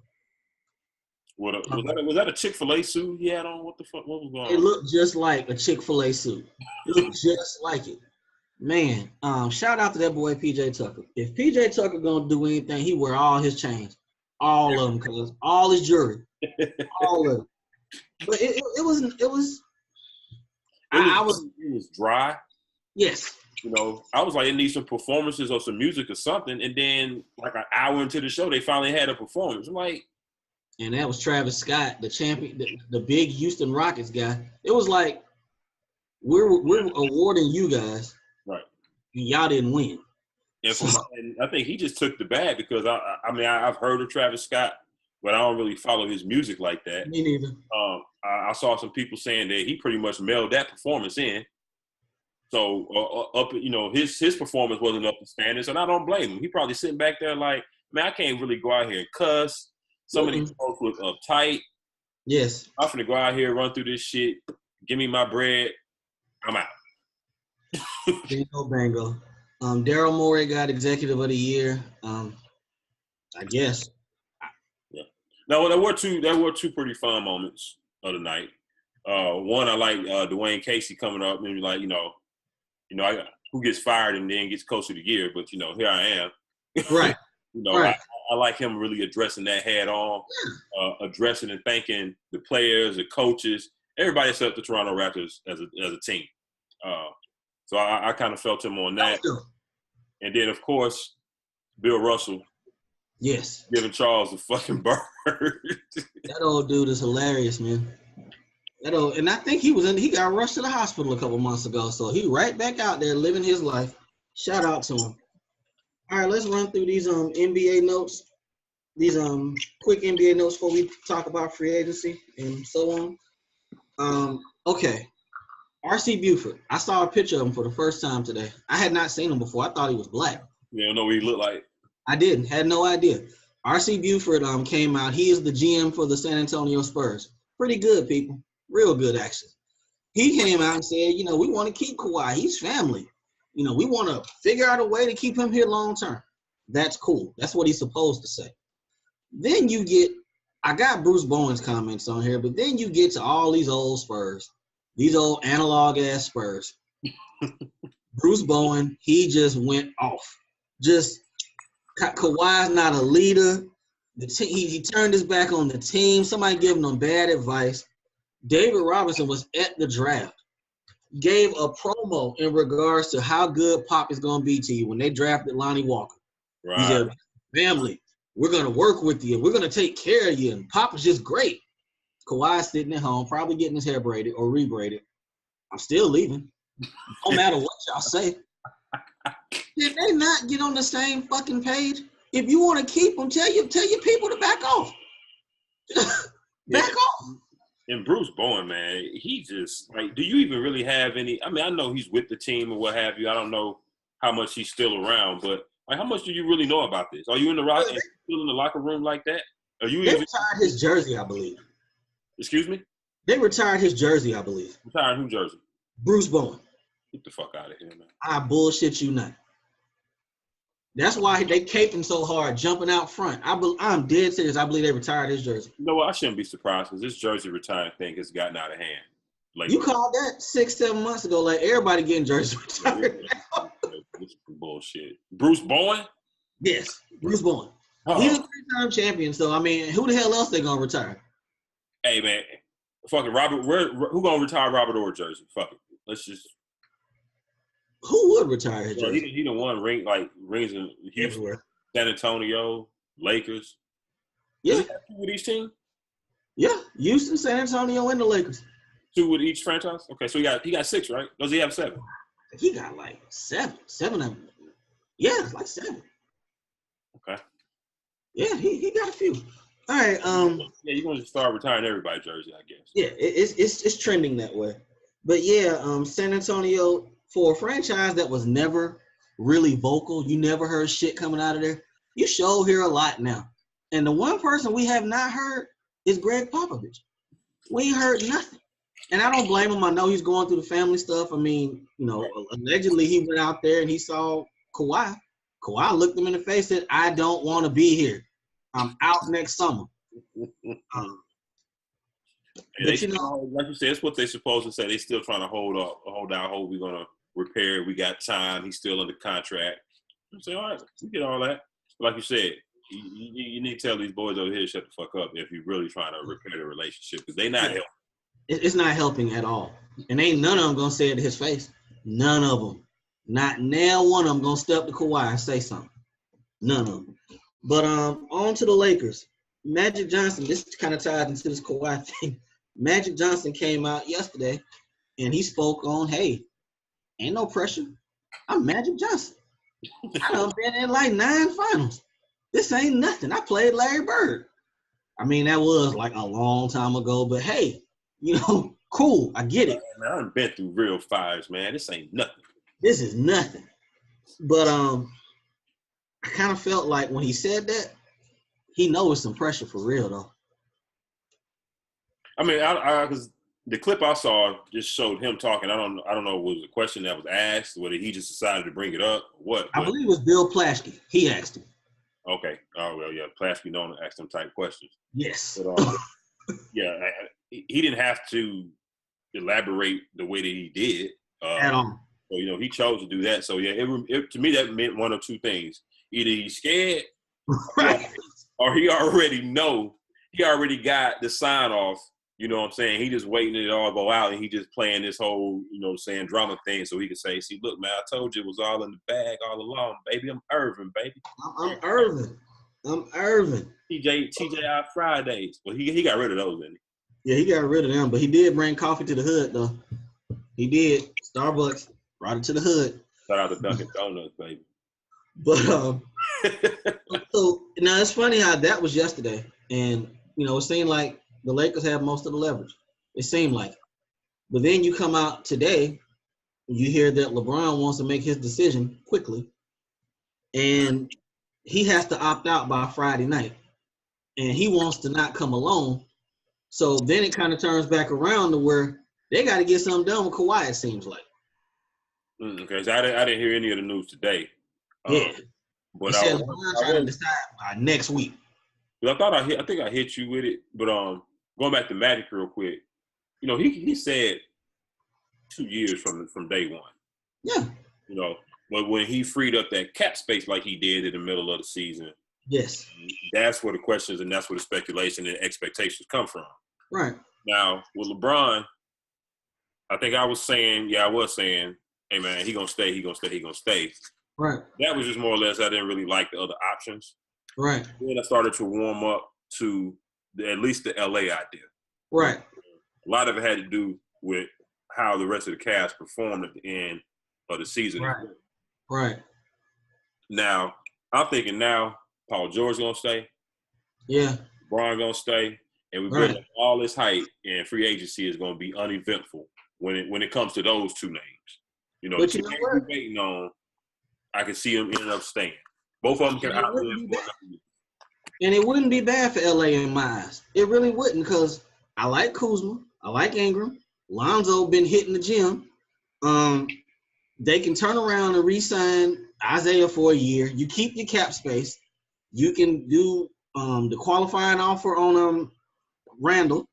S1: Was that a Chick-fil-A suit he had on? What the fuck? What was going on?
S2: It looked just like a Chick-fil-A suit. It looked just like it. Man, shout out to that boy PJ Tucker. If PJ Tucker gonna do anything, he wear all his chains, all of them, cause all his jewelry, all of it. But it was
S1: dry.
S2: Yes.
S1: I was like, it needs some performances or some music or something, and then like an hour into the show, they finally had a performance. I'm like,
S2: and that was Travis Scott, the champion, the big Houston Rockets guy. It was like, we're awarding you guys.
S1: Right.
S2: And y'all didn't win.
S1: And I think he just took the bag, because I've heard of Travis Scott, but I don't really follow his music like that.
S2: Me neither.
S1: I saw some people saying that he pretty much mailed that performance in. So his performance wasn't up to standards, and I don't blame him. He probably sitting back there like, man, I can't really go out here and cuss. Some of these folks look uptight.
S2: Yes.
S1: I'm finna go out here, run through this shit. Give me my bread. I'm out.
S2: Bango. Daryl Morey got Executive of the Year. I guess.
S1: Yeah. Now, there were two pretty fun moments of the night. One, I like Dwayne Casey coming up and like, who gets fired and then gets Coach of the Year, but here I am.
S2: Right. Right.
S1: I like him really addressing that head on, addressing and thanking the players, the coaches, everybody except the Toronto Raptors as a team. So I kind of felt him on that. And then, of course, Bill Russell.
S2: Yes.
S1: Giving Charles the fucking bird.
S2: That old dude is hilarious, man. And I think he got rushed to the hospital a couple months ago. So he right back out there living his life. Shout out to him. All right, let's run through these NBA notes. these quick NBA notes before we talk about free agency and so on. Okay. R.C. Buford. I saw a picture of him for the first time today. I had not seen him before. I thought he was black.
S1: You don't know what he looked like?
S2: I didn't. Had no idea. R.C. Buford came out. He is the GM for the San Antonio Spurs. Pretty good, people. Real good, actually. He came out and said, you know, we want to keep Kawhi. He's family. You know, we want to figure out a way to keep him here long term. That's cool. That's what he's supposed to say. Then you get, I got Bruce Bowen's comments on here, but then you get to all these old Spurs, these old analog-ass Spurs. Bruce Bowen, he just went off. Just, Kawhi's not a leader. He turned his back on the team. Somebody giving him bad advice. David Robinson was at the draft, gave a promo in regards to how good Pop is going to be to you when they drafted Lonnie Walker.
S1: Right.
S2: He said, family, we're going to work with you. We're going to take care of you. And Pop is just great. Kawhi's sitting at home, probably getting his hair braided or rebraided. I'm still leaving. No matter what y'all say. Did they not get on the same fucking page? If you want to keep them, tell your people to back off. Back off.
S1: And Bruce Bowen, man, he just, like, do you even really have any? I mean, I know he's with the team or what have you. I don't know how much he's still around, but like, how much do you really know about this? Are you in the still in the locker room like that? Are you?
S2: They retired his jersey, I believe.
S1: Excuse me?
S2: They retired his jersey, I believe.
S1: Retired who jersey?
S2: Bruce Bowen.
S1: Get the fuck out of here, man.
S2: I bullshit you not. That's why they caping so hard, jumping out front. I'm dead serious. I believe they retired his jersey.
S1: You know what? I shouldn't be surprised because this jersey retiring thing has gotten out of hand. Like,
S2: you called that 6-7 months ago. Like, everybody getting jerseys retired now.
S1: This is bullshit. Bruce Bowen?
S2: Yes, Bruce Bowen. Oh. He's a three-time champion, so, I mean, who the hell else they going to retire?
S1: Hey, man. Fucking Robert. Who going to retire Robert Orr jersey? Fuck it. Let's just.
S2: Who would retire his jersey?
S1: He done won rings in Houston, everywhere. San Antonio, Lakers.
S2: Yeah.
S1: Does he have two with each team?
S2: Yeah, Houston, San Antonio, and the Lakers.
S1: Two with each franchise? Okay, so he got 6, right? Does he have 7?
S2: He got like 7. 7 of them. Yeah, like 7.
S1: Okay.
S2: Yeah, he got a few. All right.
S1: Yeah, you're gonna start retiring everybody's jersey, I guess.
S2: Yeah, it's trending that way. But yeah, San Antonio, for a franchise that was never really vocal, you never heard shit coming out of there. You sure hear a lot now. And the one person we have not heard is Greg Popovich. We ain't heard nothing. And I don't blame him. I know he's going through the family stuff. I mean, you know, allegedly he went out there and he saw Kawhi. Kawhi looked him in the face and said, I don't want to be here. I'm out next summer.
S1: But you know, like you said, it's what they're supposed to say. They're still trying to hold out hope we're going to repair it. We got time. He's still under contract. I say, all right, we get all that. But like you said, you need to tell these boys over here to shut the fuck up if you're really trying to repair the relationship because they not helping.
S2: It's not helping at all. And ain't none of them going to say it to his face. None of them. Not now one of them going to step to Kawhi and say something. None of them. But on to the Lakers. Magic Johnson, this kind of ties into this Kawhi thing. Magic Johnson came out yesterday and he spoke on, hey, ain't no pressure. I'm Magic Johnson. I done been in like 9 finals. This ain't nothing. I played Larry Bird. I mean, that was like a long time ago, but hey, you know, cool. I get it.
S1: Man, I done been through real fires, man. This ain't nothing.
S2: This is nothing. But I kind of felt like when he said that, he knows some pressure for real, though.
S1: I mean, because the clip I saw just showed him talking. I don't know if it was a question that was asked, whether he just decided to bring it up or what.
S2: I believe it was Bill Plaschke. He asked him.
S1: Okay. Oh, well, yeah. Plaschke known to ask them type questions.
S2: Yes.
S1: But, yeah, he didn't have to elaborate the way that he did.
S2: At all.
S1: So, you know, he chose to do that. So, yeah, to me, that meant one of two things. Either he's scared
S2: right.
S1: or he already got the sign off. You know what I'm saying? He just waiting it all go out and he just playing this whole, you know, saying drama thing so he can say, see, look, man, I told you it was all in the bag all along, baby. I'm Irvin, baby.
S2: I'm Irvin.
S1: TJI Fridays. Well, he got rid of those, didn't he?
S2: Yeah, he got rid of them, but he did bring coffee to the hood, though. He did. Starbucks brought it to the hood.
S1: Shout out to Dunkin' Donuts, baby.
S2: But So now it's funny how that was yesterday, and it seemed like the Lakers had most of the leverage. It seemed like, but then you come out today, you hear that LeBron wants to make his decision quickly, and he has to opt out by Friday night, and he wants to not come alone. So then it kind of turns back around to where they got to get something done with Kawhi. It seems like.
S1: Okay, so I didn't hear any of the news today.
S2: Yeah,
S1: but
S2: he said LeBron trying to decide by next week.
S1: But I think I hit you with it. But going back to Magic real quick, he said 2 years from day one.
S2: Yeah.
S1: But when he freed up that cap space like he did in the middle of the season,
S2: yes,
S1: that's where the questions and that's where the speculation and expectations come from.
S2: Right.
S1: Now with LeBron, I think I was saying, hey man, he gonna stay.
S2: Right.
S1: That was just more or less I didn't really like the other options.
S2: Right.
S1: Then I started to warm up to at least the LA idea.
S2: Right.
S1: A lot of it had to do with how the rest of the cast performed at the end of the season.
S2: Right. Right.
S1: Now, I'm thinking Paul George gonna stay.
S2: Yeah.
S1: LeBron gonna stay, and we build up all this hype, and free agency is gonna be uneventful when it comes to those two names.
S2: But
S1: the two names we're waiting on, I can see them ending up staying. Both of them can outlive.
S2: And it wouldn't be bad for LA in my eyes. It really wouldn't, because I like Kuzma, I like Ingram, Lonzo been hitting the gym. They can turn around and re-sign Isaiah for a year. You keep your cap space. You can do the qualifying offer on Randall.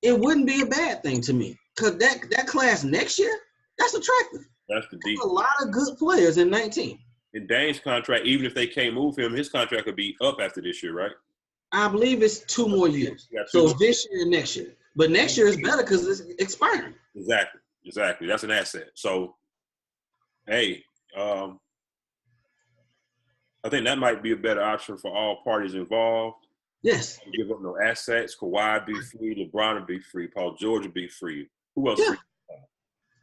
S2: It wouldn't be a bad thing to me, because that class next year, that's attractive.
S1: That's the deep.
S2: A lot of good players in 19.
S1: And Dame's contract, even if they can't move him, his contract could be up after this year, right?
S2: I believe it's 2 more years. So it's this year and next year. But next year is better because it's expiring.
S1: Exactly. That's an asset. So, hey, I think that might be a better option for all parties involved.
S2: Yes.
S1: Give up no assets. Kawhi be free. LeBron will be free. Paul George will be free. Who else free?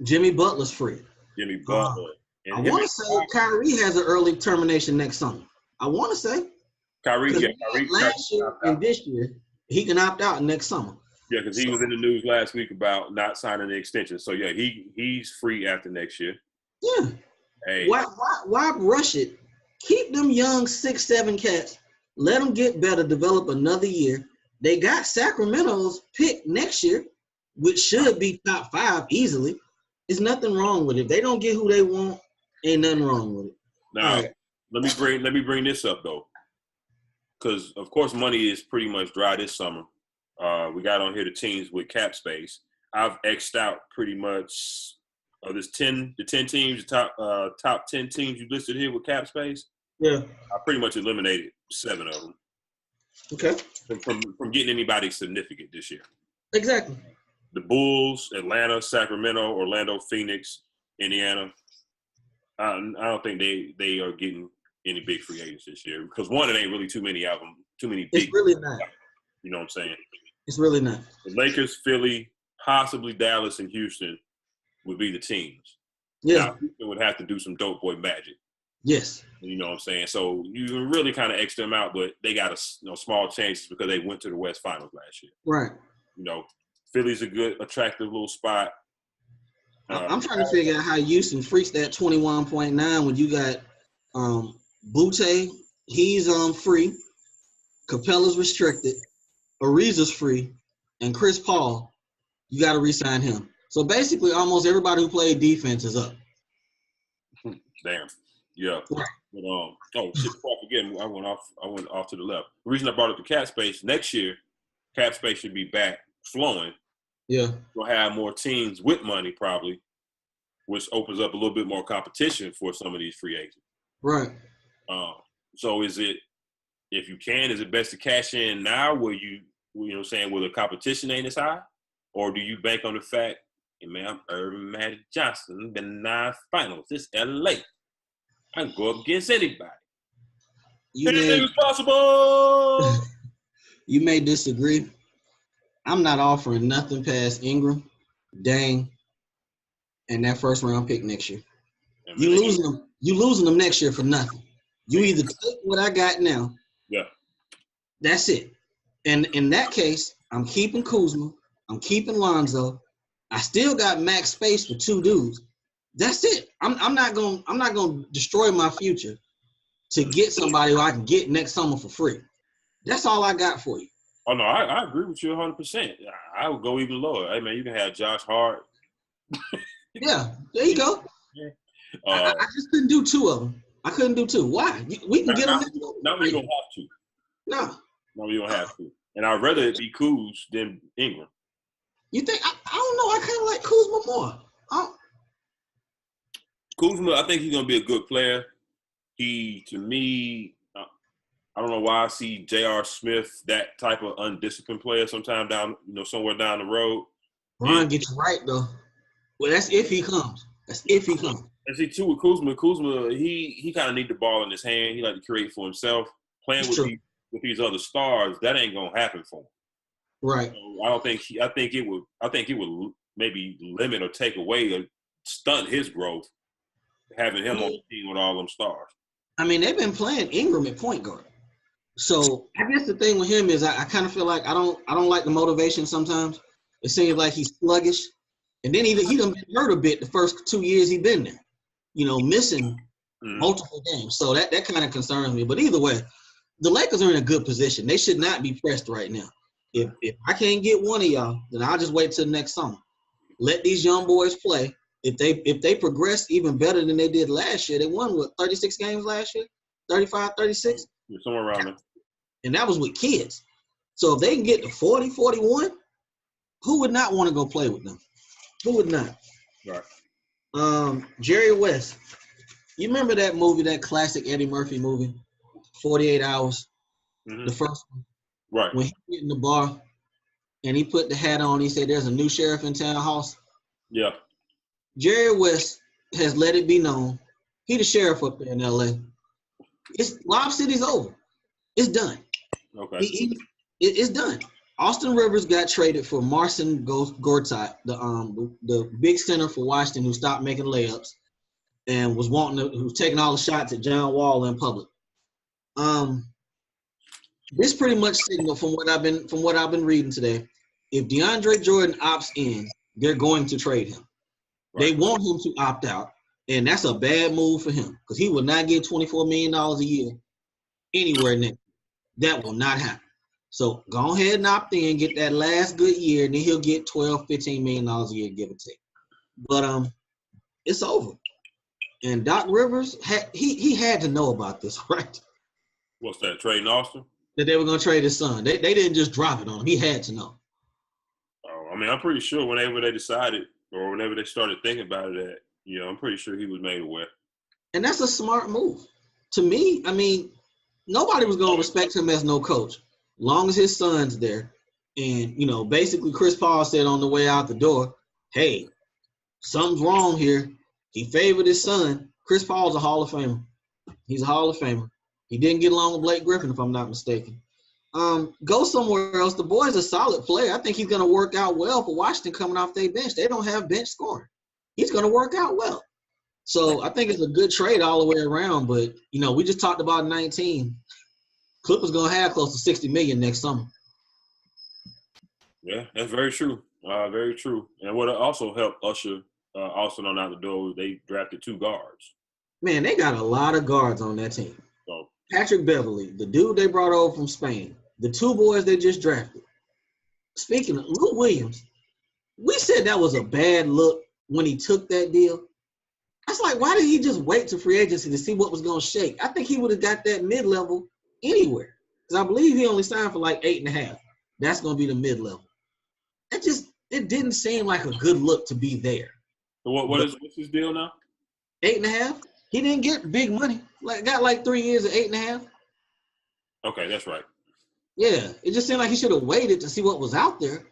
S2: Jimmy Butler's free.
S1: Jimmy Butler.
S2: I want to say Kyrie has an early termination next summer. I want to say.
S1: Kyrie.
S2: Last year and this year, he can opt out next summer.
S1: Yeah, because he was in the news last week about not signing the extension. So, yeah, he's free after next year.
S2: Yeah.
S1: Hey.
S2: Why rush it? Keep them young 6'7" cats. Let them get better, develop another year. They got Sacramento's pick next year, which should be top 5 easily. There's nothing wrong with it. If they don't get who they want, ain't nothing wrong with it.
S1: Now, let me bring this up, though, because, of course, money is pretty much dry this summer. We got on here the teams with cap space. I've X'd out pretty much the 10 teams, top 10 teams you listed here with cap space.
S2: Yeah.
S1: I pretty much eliminated 7 of them.
S2: Okay.
S1: From getting anybody significant this year.
S2: Exactly.
S1: The Bulls, Atlanta, Sacramento, Orlando, Phoenix, Indiana. I don't think they are getting any big free agents this year, because one, it ain't really too many of them. Too many big.
S2: It's really not.
S1: You know what I'm saying?
S2: It's really not.
S1: The Lakers, Philly, possibly Dallas, and Houston would be the teams.
S2: Yeah.
S1: Now, Houston would have to do some dope boy magic.
S2: Yes.
S1: You know what I'm saying? So you can really kind of X them out, but they got small chances because they went to the West Finals last year.
S2: Right.
S1: Philly's a good, attractive little spot.
S2: I'm trying to figure out how Houston freaks that 21.9 when you got Butte, he's free, Capella's restricted, Ariza's free, and Chris Paul, you got to re-sign him. So basically, almost everybody who played defense is up.
S1: Damn. Yeah. Right. But, before I forget, I went off to the left. The reason I brought up the cap space, next year, cap space should be back flowing.
S2: Yeah.
S1: We'll have more teams with money probably, which opens up a little bit more competition for some of these free agents.
S2: Right.
S1: So is it best to cash in now where where the competition ain't as high? Or do you bank on the fact, hey man, I'm Irvin Magic Johnson, been 9 finals. This LA. I can go up against anybody. Anything is possible.
S2: You may disagree. I'm not offering nothing past Ingram, Dang, and that first round pick next year. You losing them next year for nothing. You either take what I got now.
S1: Yeah.
S2: That's it. And in that case, I'm keeping Kuzma. I'm keeping Lonzo. I still got max space for 2 dudes. That's it. I'm not gonna destroy my future to get somebody who I can get next summer for free. That's all I got for you.
S1: Oh no, I agree with you 100%. I would go even lower. Hey man, you can have Josh Hart.
S2: Yeah, there you go. I just couldn't do 2 of them. I couldn't do 2. Why? We can get them.
S1: Not when you don't have to. No, you don't have to. And I'd rather it be Kuz than Ingram.
S2: You think? I don't know. I kind of like Kuzma more.
S1: Kuzma, I think he's gonna be a good player. To me, I don't know why I see J.R. Smith, that type of undisciplined player, sometime somewhere down the road.
S2: Ron gets you right though. Well, that's if he comes.
S1: And see, too, with Kuzma, he kind of need the ball in his hand. He like to create for himself. Playing with these other stars, that ain't gonna happen for him.
S2: Right.
S1: So I think it would maybe limit or take away or stunt his growth, having him on the team with all them stars.
S2: I mean, they've been playing Ingram at point guard. So I guess the thing with him is I kind of feel like I don't like the motivation sometimes. It seems like he's sluggish. And then he done been hurt a bit the first 2 years he been there. Missing multiple games. So that kind of concerns me. But either way, the Lakers are in a good position. They should not be pressed right now. If I can't get one of y'all, then I'll just wait till next summer. Let these young boys play. If they progress even better than they did last year, they won, 36 games last year? 35, 36?
S1: Yeah, somewhere around there.
S2: And that was with kids. So if they can get to 40, 41, who would not want to go play with them? Who would not?
S1: Right.
S2: Jerry West. You remember that movie, that classic Eddie Murphy movie, 48 Hours?
S1: Mm-hmm.
S2: The first one?
S1: Right.
S2: When he went in the bar and he put the hat on, he said, there's a new sheriff in town, Hoss.
S1: Yeah.
S2: Jerry West has let it be known. He the sheriff up there in L.A. Lob City's over. It's done.
S1: Okay.
S2: It's done. Austin Rivers got traded for Marcin Gortat, the big center for Washington who stopped making layups and who's taking all the shots at John Wall in public. This pretty much signal from what I've been reading today. If DeAndre Jordan opts in, they're going to trade him. Right. They want him to opt out, and that's a bad move for him because he will not get $24 million a year anywhere next. That will not happen. So go ahead and opt in, get that last good year, and then he'll get $12, $15 million a year, give or take. But it's over. And Doc Rivers he had to know about this, right?
S1: What's that? Trading Austin?
S2: That they were going to trade his son. They didn't just drop it on him. He had to know.
S1: Oh, I mean, I'm pretty sure whenever they decided or whenever they started thinking about it, I'm pretty sure he was made aware.
S2: And that's a smart move. To me, I mean, nobody was going to respect him as no coach. Long as his son's there. And, basically Chris Paul said on the way out the door, hey, something's wrong here. He favored his son. Chris Paul's a Hall of Famer. He's a Hall of Famer. He didn't get along with Blake Griffin, if I'm not mistaken. Go somewhere else. The boy's a solid player. I think he's going to work out well for Washington coming off their bench. They don't have bench scoring. He's going to work out well. So I think it's a good trade all the way around. But, we just talked about 19. Clippers going to have close to $60 million next summer.
S1: Yeah, that's very true. Very true. And what also helped usher Austin on out the door, they drafted 2 guards.
S2: Man, they got a lot of guards on that team.
S1: So
S2: Patrick Beverly, the dude they brought over from Spain, the 2 boys they just drafted. Speaking of Lou Williams, we said that was a bad look when he took that deal. That's like, why did he just wait to free agency to see what was going to shake? I think he would have got that mid-level anywhere. Because I believe he only signed for like 8.5. That's going to be the mid-level. It didn't seem like a good look to be there.
S1: So what's his deal now?
S2: 8.5. He didn't get big money. Got like 3 years at 8.5.
S1: Okay, that's right.
S2: Yeah, it just seemed like he should have waited to see what was out there.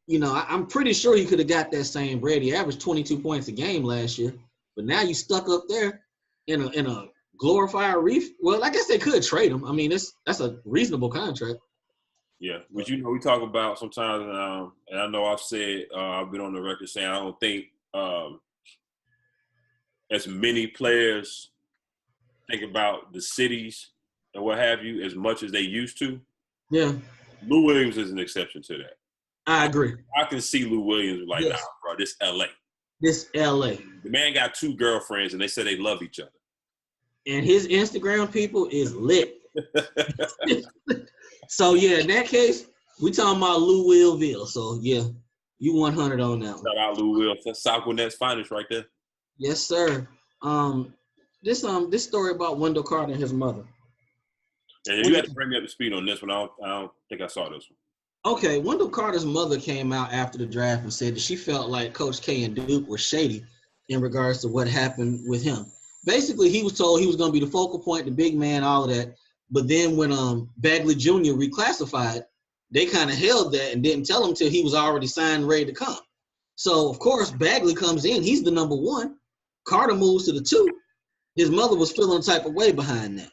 S2: I'm pretty sure he could have got that same bread. He averaged 22 points a game last year, but now you stuck up there in a glorified reef. Well, I guess they could trade him. I mean, that's a reasonable contract.
S1: Yeah, but we talk about sometimes, and I know I've said I've been on the record saying I don't think as many players think about the cities and what have you as much as they used to.
S2: Yeah,
S1: Lou Williams is an exception to that.
S2: I agree.
S1: I can see Lou Williams like,
S2: Yes.
S1: nah, bro, this LA.
S2: This LA.
S1: The man got 2 girlfriends and they said they love each other.
S2: And his Instagram people is lit. So yeah, in that case, we talking about Lou Willville. So yeah, you 100 on that one.
S1: Shout out Lou Will. That's South Gwinnett's finest right there.
S2: Yes, sir. This story about Wendell Carter and his mother.
S1: And you had to bring me up to speed on this one. I don't think I saw this one.
S2: Okay, Wendell Carter's mother came out after the draft and said that she felt like Coach K and Duke were shady in regards to what happened with him. Basically, he was told he was going to be the focal point, the big man, all of that. But then when Bagley Jr. reclassified, they kind of held that and didn't tell him until he was already signed and ready to come. So, of course, Bagley comes in. He's the number 1. Carter moves to the 2. His mother was feeling a type of way behind that.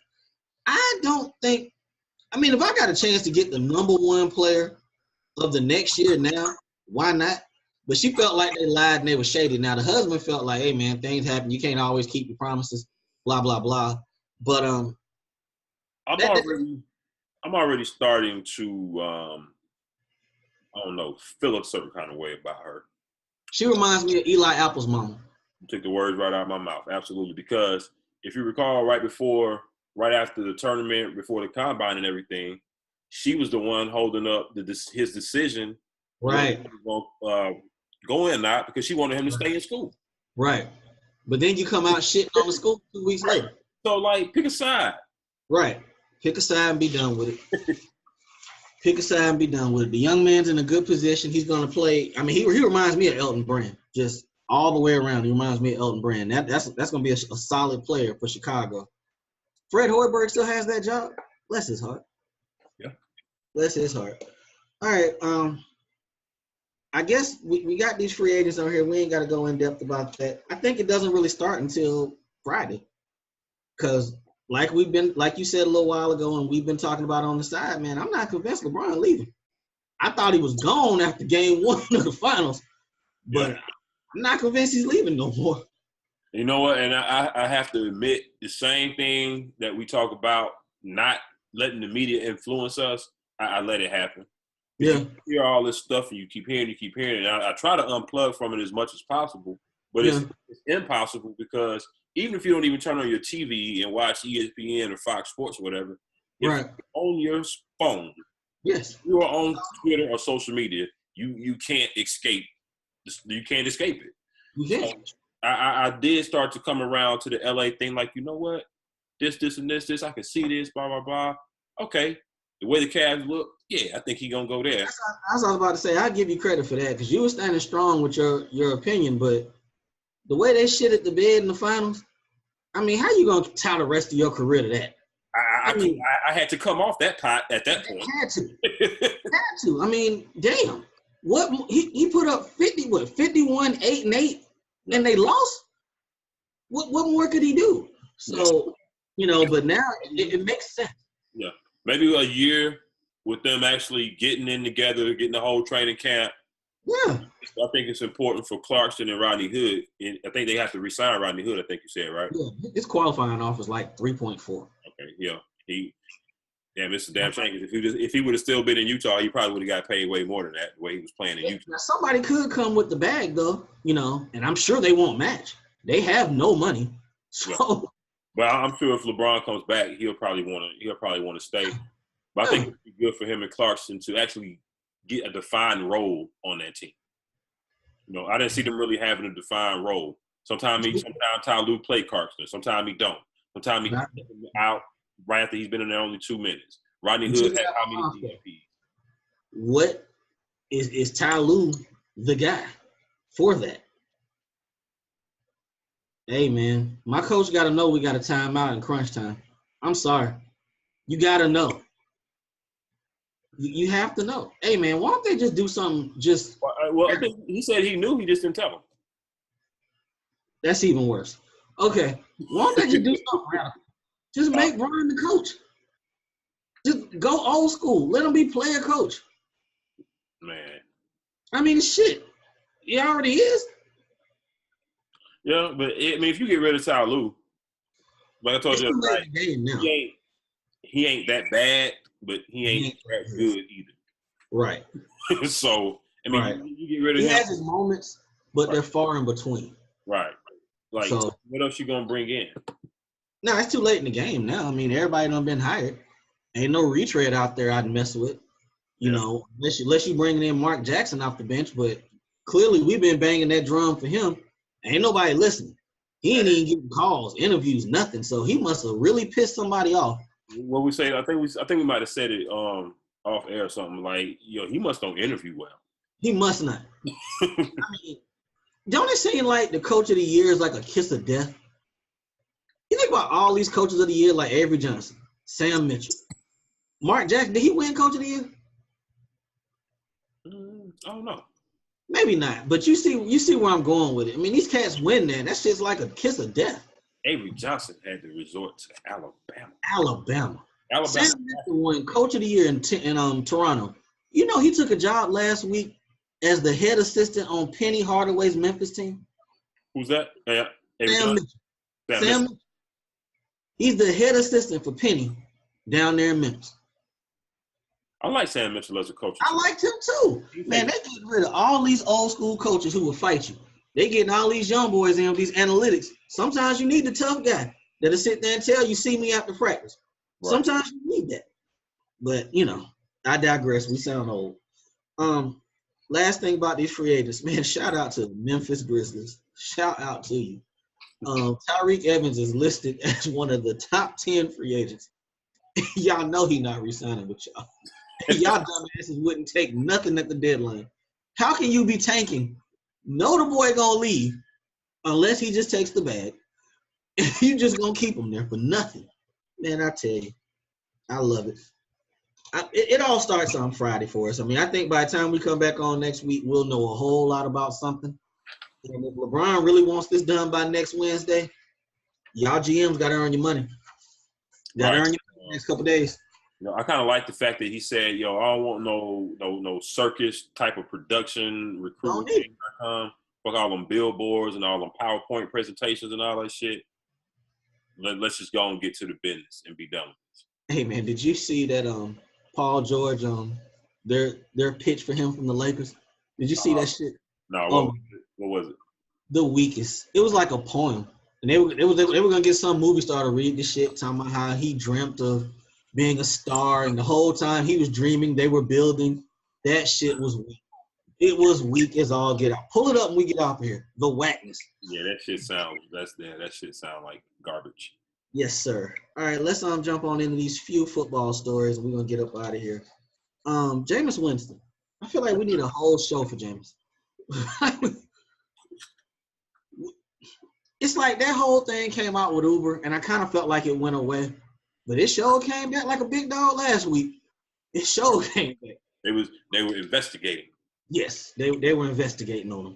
S2: I don't think – I mean, if I got a chance to get the number 1 player of the next year now, why not? But she felt like they lied and they were shady. Now, the husband felt like, hey, man, things happen. You can't always keep your promises, blah, blah, blah. But
S1: I'm already starting to I don't know, feel a certain kind of way about her.
S2: She reminds me of Eli Apple's mama.
S1: You took the words right out of my mouth. Absolutely. Because if you recall, right after the tournament, before the combine and everything, she was the one holding up his decision.
S2: Right.
S1: Go in not because she wanted him to stay in school.
S2: Right. But then you come out shitting on the school 2 weeks later.
S1: So, like, pick a side.
S2: Right. Pick a side and be done with it. Pick a side and be done with it. The young man's in a good position. He's going to play. I mean, he reminds me of Elton Brand. Just all the way around. He reminds me of Elton Brand. That's going to be a solid player for Chicago. Fred Hoiberg still has that job. Bless his heart.
S1: Yeah.
S2: Bless his heart. All right. I guess we got these free agents on here. We ain't got to go in depth about that. I think it doesn't really start until Friday. Because like you said a little while ago, and we've been talking about on the side, man, I'm not convinced LeBron leaving. I thought he was gone after game 1 of the finals, but I'm not convinced he's leaving no more.
S1: You know what? And I have to admit the same thing that we talk about, not letting the media influence us. I let it happen.
S2: Yeah.
S1: You hear all this stuff and you keep hearing it. And I try to unplug from it as much as possible, but it's impossible because even if you don't even turn on your TV and watch ESPN or Fox Sports or whatever, if you're on your phone,
S2: yes,
S1: you are on Twitter or social media, you can't escape. You can't escape it.
S2: Okay.
S1: So I did start to come around to the LA thing, like, you know what? This, and this, I can see this, blah, blah, blah. Okay. The way the Cavs look, yeah, I think he's going to go there.
S2: That's what I was about to say. I'll give you credit for that because you were standing strong with your opinion, but the way they shit at the bed in the finals, I mean, how you going to tie the rest of your career to that?
S1: I had to come off that pot at that point.
S2: Had to. I mean, damn. What he put up 51, 8-8, and they lost? What more could he do? So, but now it makes sense.
S1: Yeah. Maybe a year with them actually getting in together, getting the whole training camp.
S2: Yeah.
S1: I think it's important for Clarkson and Rodney Hood. And I think they have to re-sign Rodney Hood, I think you said, right?
S2: Yeah. His qualifying offer is like 3.4.
S1: Okay, yeah. It's a damn shame. If he would have still been in Utah, he probably would have got paid way more than that, the way he was playing in Utah.
S2: Now, somebody could come with the bag, though, and I'm sure they won't match. They have no money. So.
S1: Yeah. But I'm sure if LeBron comes back, he'll probably want to stay. But I think it'd be good for him and Clarkson to actually get a defined role on that team. I didn't see them really having a defined role. Sometimes Ty Lue play Clarkson. Sometimes he don't. Sometimes he out right after he's been in there only 2 minutes. Rodney Hood had how many DMPs?
S2: What is Ty Lue the guy for that? Hey, man, my coach got to know we got a timeout in crunch time. I'm sorry. You got to know. You have to know. Hey, man, why don't they just do something
S1: Well, I think he said he knew. He just didn't tell him.
S2: That's even worse. Okay. Why don't they just do something radical? Just make Brian the coach. Just go old school. Let him be player coach.
S1: Man.
S2: I mean, shit. He already is.
S1: Yeah, but if you get rid of Ty Lue, Like I told
S2: It's
S1: you,
S2: too late
S1: like,
S2: in the game now.
S1: he ain't that bad, but he ain't that good either.
S2: Right.
S1: So I mean,
S2: Right.
S1: you get rid of
S2: He
S1: him.
S2: has his moments, but they're far in between.
S1: Right. Like,
S2: So
S1: what else you gonna bring in?
S2: no, it's too late in the game now. I mean, everybody done been hired. Ain't no retread out there I'd mess with. You know, unless you bringing in Mark Jackson off the bench, but clearly we've been banging that drum for him. Ain't nobody listening. He ain't even getting calls, interviews, nothing. So he must have really pissed somebody off.
S1: What we say? I think we might have said it off air or something like, he must don't interview well.
S2: He must not. I mean, don't it seem like the coach of the year is like a kiss of death? You think about all these coaches of the year, like Avery Johnson, Sam Mitchell, Mark Jackson. Did he win coach of the year?
S1: I don't know.
S2: Maybe not, but you see where I'm going with it. I mean, these cats win that. That's just like a kiss of death.
S1: Avery Johnson had to resort to Alabama.
S2: Alabama. Sam Mitchell won coach of the year in Toronto. You know, he took a job last week as the head assistant on Penny Hardaway's Memphis team.
S1: Who's that?
S2: Sam Mitchell. Sam Mitchell. He's the head assistant for Penny down there in Memphis.
S1: I like Sam Mitchell as a coach.
S2: I liked him too. Man, they getting rid of all these old school coaches who will fight you. They getting all these young boys in with these analytics. Sometimes you need the tough guy that'll sit there and tell you, see me after practice. Right. Sometimes you need that. But, I digress. We sound old. Last thing about these free agents, man, shout out to Memphis Grizzlies. Shout out to you. Tyreke Evans is listed as one of the top 10 free agents. Y'all know he not re-signing with y'all. Y'all dumbasses wouldn't take nothing at the deadline. How can you be tanking? Know the boy gonna leave unless he just takes the bag. You just gonna keep him there for nothing. Man, I tell you, I love it. It all starts on Friday for us. I mean, I think by the time we come back on next week, we'll know a whole lot about something. And if LeBron really wants this done by next Wednesday, y'all GMs got to earn your money. Got to earn your money next couple of days.
S1: I kind of like the fact that he said, I don't want no circus type of production, recruiting.com, fuck all them billboards and all them PowerPoint presentations and all that shit. Let's just go and get to the business and be done with this.
S2: Hey, man, did you see that Paul George, their pitch for him from the Lakers? Did you see that shit?
S1: No, what was it?
S2: The weakest. It was like a poem. And they were going to get some movie star to read this shit, talking about how he dreamt of being a star, and the whole time he was dreaming, they were building. That shit was weak. It was weak as all get out. Pull it up and we get off here. The whackness.
S1: Yeah, that shit sound like garbage.
S2: Yes, sir. All right, let's jump on into these few football stories, and we're gonna get up out of here. Jameis Winston. I feel like we need a whole show for Jameis. It's like that whole thing came out with Uber, and I kind of felt like it went away. But it sure came back like a big dog last week. It sure came back.
S1: They were investigating.
S2: Yes, they were investigating on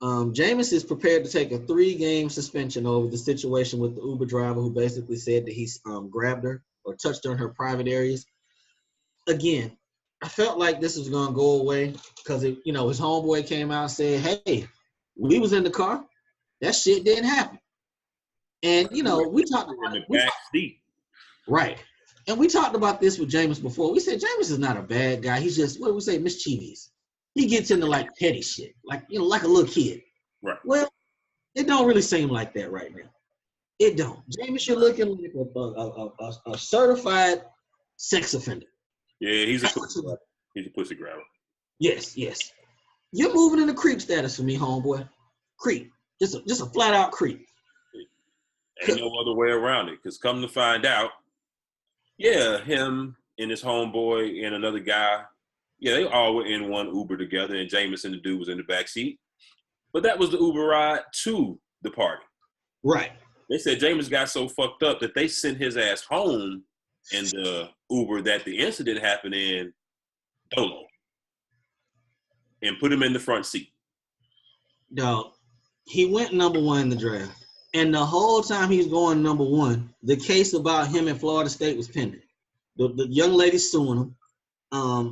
S2: him. Jameis is prepared to take a 3-game suspension over the situation with the Uber driver who basically said that he grabbed her or touched her in her private areas. Again, I felt like this was going to go away because, his homeboy came out and said, hey, we was in the car. That shit didn't happen. And, we talked about
S1: in the back seat.
S2: Right. And we talked about this with Jameis before. We said Jameis is not a bad guy. He's just, what do we say, mischievous. He gets into like petty shit, like like a little kid.
S1: Right.
S2: Well, it don't really seem like that right now. It don't. Jameis, you're looking like a certified sex offender.
S1: Yeah, he's a pussy grabber.
S2: Yes. You're moving into creep status for me, homeboy. Creep. Just a flat out creep.
S1: Ain't no other way around it. Because come to find out, him and his homeboy and another guy, they all were in one Uber together, and Jameis and the dude was in the back seat. But that was the Uber ride to the party.
S2: Right.
S1: They said Jameis got so fucked up that they sent his ass home in the Uber that the incident happened in Dolo and put him in the front seat.
S2: Dog, he went number 1 in the draft. And the whole time he's going number 1, the case about him in Florida State was pending. The young lady suing him.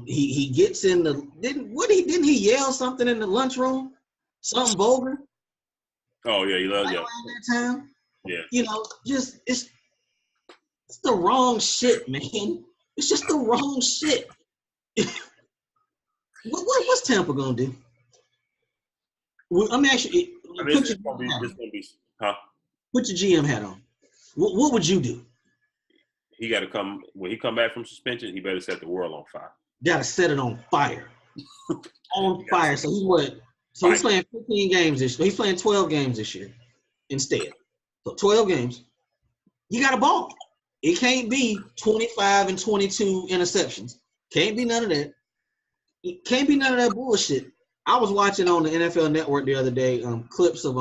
S2: He gets in the didn't he yell something in the lunchroom? Something vulgar?
S1: Oh yeah, he loves
S2: that time.
S1: Yeah.
S2: Just It's the wrong shit, man. It's just the wrong shit. What's Tampa gonna do? Well, let me ask you.
S1: I mean, it's gonna be, huh?
S2: Put your GM hat on. What would you do?
S1: He got to come when he come back from suspension. He better set the world on fire.
S2: Got to set it on fire. On fire. So he's what? So he's playing 15 games this year. He's playing 12 games this year instead. So 12 games. You got a ball. It can't be 25 and 22 interceptions. Can't be none of that. It can't be none of that bullshit. I was watching on the NFL Network the other day clips of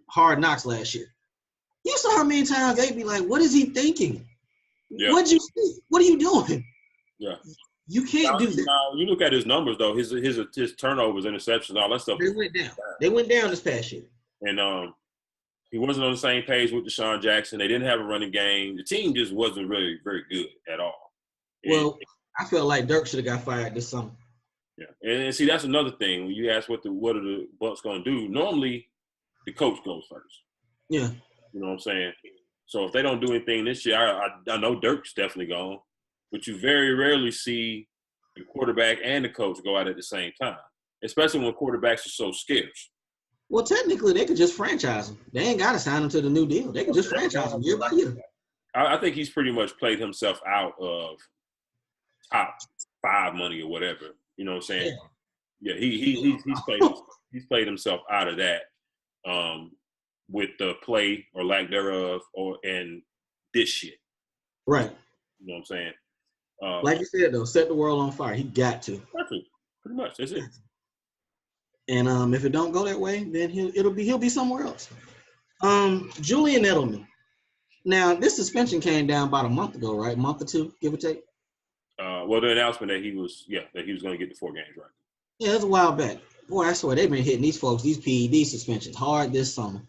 S2: Hard Knocks last year. You saw how many times they'd be like, "What is he thinking?
S1: Yeah.
S2: What'd you see? What are you doing?"
S1: Yeah.
S2: You can't do that.
S1: Now, you look at his numbers though. His turnovers, interceptions, all that stuff.
S2: They went down. They went down this past year.
S1: And he wasn't on the same page with Deshaun Jackson. They didn't have a running game. The team just wasn't really very good at all.
S2: Well, I felt like Dirk should have got fired this summer.
S1: Yeah, and see, that's another thing. When you ask what are the Bucs going to do, normally the coach goes first.
S2: Yeah.
S1: You know what I'm saying? So if they don't do anything this year, I know Dirk's definitely gone, but you very rarely see the quarterback and the coach go out at the same time, especially when quarterbacks are so scarce.
S2: Well, technically, they could just franchise him. They ain't got to sign him to the new deal. They could just franchise him year by year.
S1: I think he's pretty much played himself out of top 5 money or whatever. You know what I'm saying? Yeah, he's played himself out of that with the play or lack thereof and this shit.
S2: Right.
S1: You know what I'm saying?
S2: Like you said though, set the world on fire. He got to.
S1: Pretty much. That's it.
S2: And if it don't go that way, then he'll be somewhere else. Julian Edelman. Now this suspension came down about a month ago, right? A month or two, give or take.
S1: Well, the announcement that he was going to get the 4 games, right?
S2: Yeah, it was a while back. Boy, I swear they've been hitting these folks, these PED suspensions hard this summer.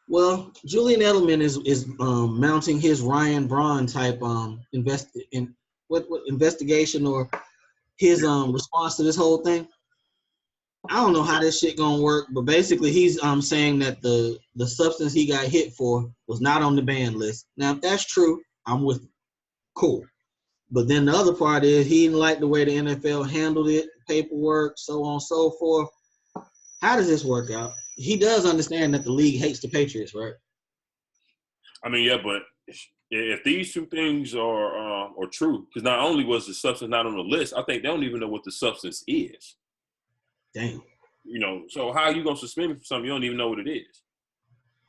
S2: Well, Julian Edelman is mounting his Ryan Braun type investigation or his response to this whole thing. I don't know how this shit gonna work, but basically he's saying that the substance he got hit for was not on the ban list. Now, if that's true, I'm with him. Cool. But then the other part is he didn't like the way the NFL handled it, paperwork, so on and so forth. How does this work out? He does understand that the league hates the Patriots, right?
S1: I mean, yeah, but if these two things are true, because not only was the substance not on the list, I think they don't even know what the substance is.
S2: Damn.
S1: You know, so how are you gonna suspend me for something you don't even know what it is?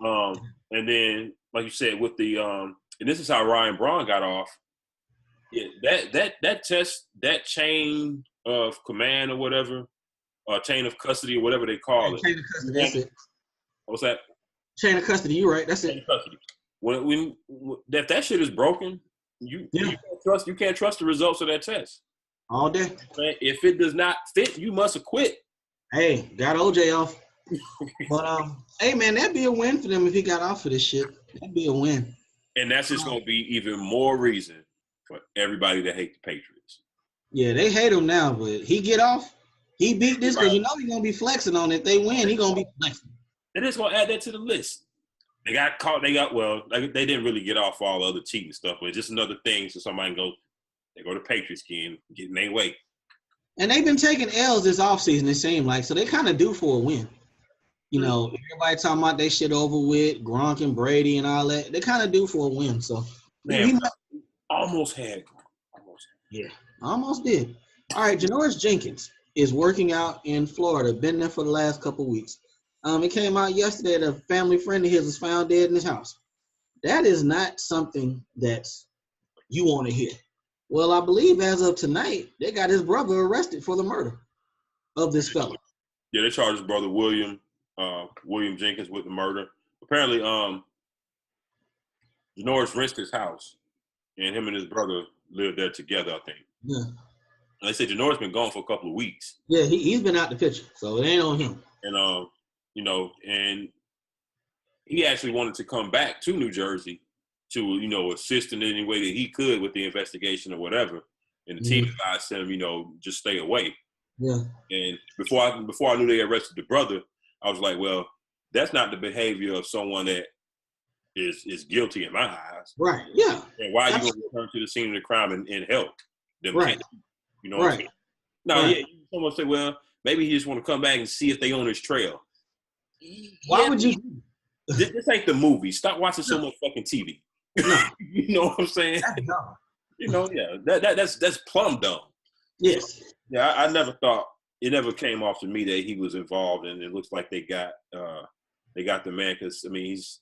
S1: And then, like you said, with the and this is how Ryan Braun got off. Yeah, that test, that chain of command or whatever, chain of custody or whatever they call it.
S2: Chain of custody, that's it.
S1: What's that?
S2: Chain of custody, you right? That's it.
S1: Chain of custody. When if that shit is broken, you can't trust the results of that test.
S2: All day.
S1: If it does not fit, you must acquit.
S2: Hey, got OJ off. But hey man, that'd be a win for them if he got off for this shit. That'd be a win.
S1: And that's just gonna be even more reason for everybody to hate the Patriots.
S2: Yeah, they hate him now, but he get off. He beat this because you know he's gonna be flexing on it. If they win, he gonna be flexing.
S1: And it's gonna add that to the list. They got caught. They didn't really get off all the other cheating stuff, but it's just another thing. So somebody can go, they go to Patriots again, getting their way. And
S2: they've been taking L's this offseason, it seemed like, so they kind of due for a win. You know, everybody talking about they shit over with Gronk and Brady and all that. They kind of due for a win. So
S1: man, almost had.
S2: Yeah, almost did. All right, Janoris Jenkins is working out in Florida. Been there for the last couple of weeks. It came out yesterday that a family friend of his was found dead in his house. That is not something that you want to hear. Well, I believe as of tonight, they got his brother arrested for the murder of this fella.
S1: Yeah, they charged his brother William Jenkins with the murder. Apparently, Janoris rented his house, and him and his brother lived there together, I think.
S2: Yeah.
S1: And they said Janoris been gone for a couple of weeks.
S2: Yeah, he's been out the picture, so it ain't on him.
S1: And you know, and he actually wanted to come back to New Jersey to, you know, assist in any way that he could with the investigation or whatever. And the team advised him, you know, just stay away.
S2: Yeah.
S1: And before I knew they arrested the brother, I was like, well, that's not the behavior of someone that is guilty in my eyes.
S2: Right. Yeah.
S1: And why are you going to return to the scene of the crime and help them?
S2: Right.
S1: You know what I'm saying? Now,
S2: right.
S1: yeah, someone say, well, maybe he just want to come back and see if they on his trail.
S2: Why would you?
S1: This ain't the movie. Stop watching so much fucking TV.
S2: No.
S1: You know what I'm saying?
S2: That's dumb.
S1: You know, yeah, that's plumb dumb.
S2: Yes.
S1: So, yeah, I never thought it never came off to me that he was involved, and it looks like they got the man because I mean he's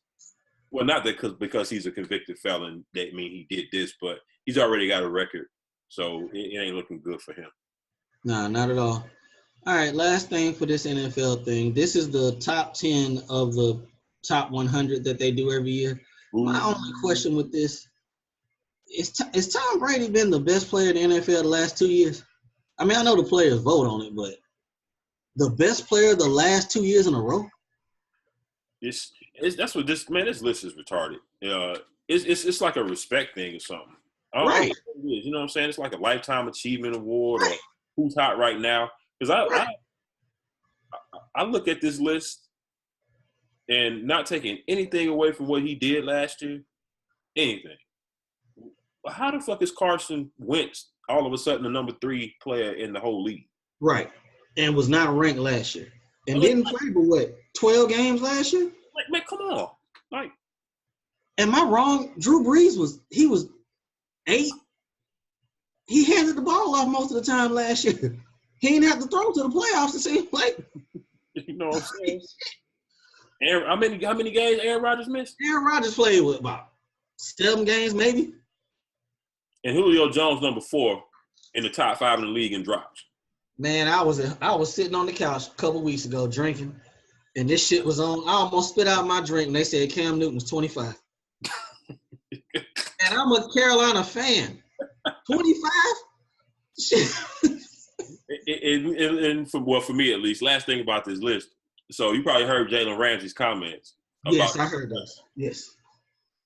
S1: not that because he's a convicted felon. That mean he did this, but he's already got a record, so it ain't looking good for him.
S2: No, not at all. All right, last thing for this NFL thing. This is the top 10 of the top 100 that they do every year. Ooh. My only question with this is Tom Brady been the best player in the NFL the last 2 years? I mean, I know the players vote on it, but the best player the last 2 years in a row?
S1: That's what this list is retarded. It's like a respect thing or something.
S2: Right.
S1: You know what I'm saying? It's like a lifetime achievement award or who's hot right now. Because I look at this list and not taking anything away from what he did last year, anything. But how the fuck is Carson Wentz all of a sudden the number 3 player in the whole league?
S2: Right. And was not ranked last year. And didn't play but 12 games last year?
S1: Like, man, come on. Like,
S2: am I wrong? Drew Brees was 8. He handed the ball off most of the time last year. He didn't have to throw to the playoffs to see him play.
S1: You know what I'm saying? How many games Aaron Rodgers missed?
S2: Aaron Rodgers played with about 7 games, maybe.
S1: And Julio Jones, number 4 in the top 5 in the league in drops.
S2: Man, I was sitting on the couch a couple weeks ago drinking, and this shit was on. I almost spit out my drink, and they said Cam Newton was 25. And I'm a Carolina fan. 25? Shit.
S1: And for me at least, last thing about this list. So you probably heard Jalen Ramsey's comments.
S2: Yes, I heard those. Yes.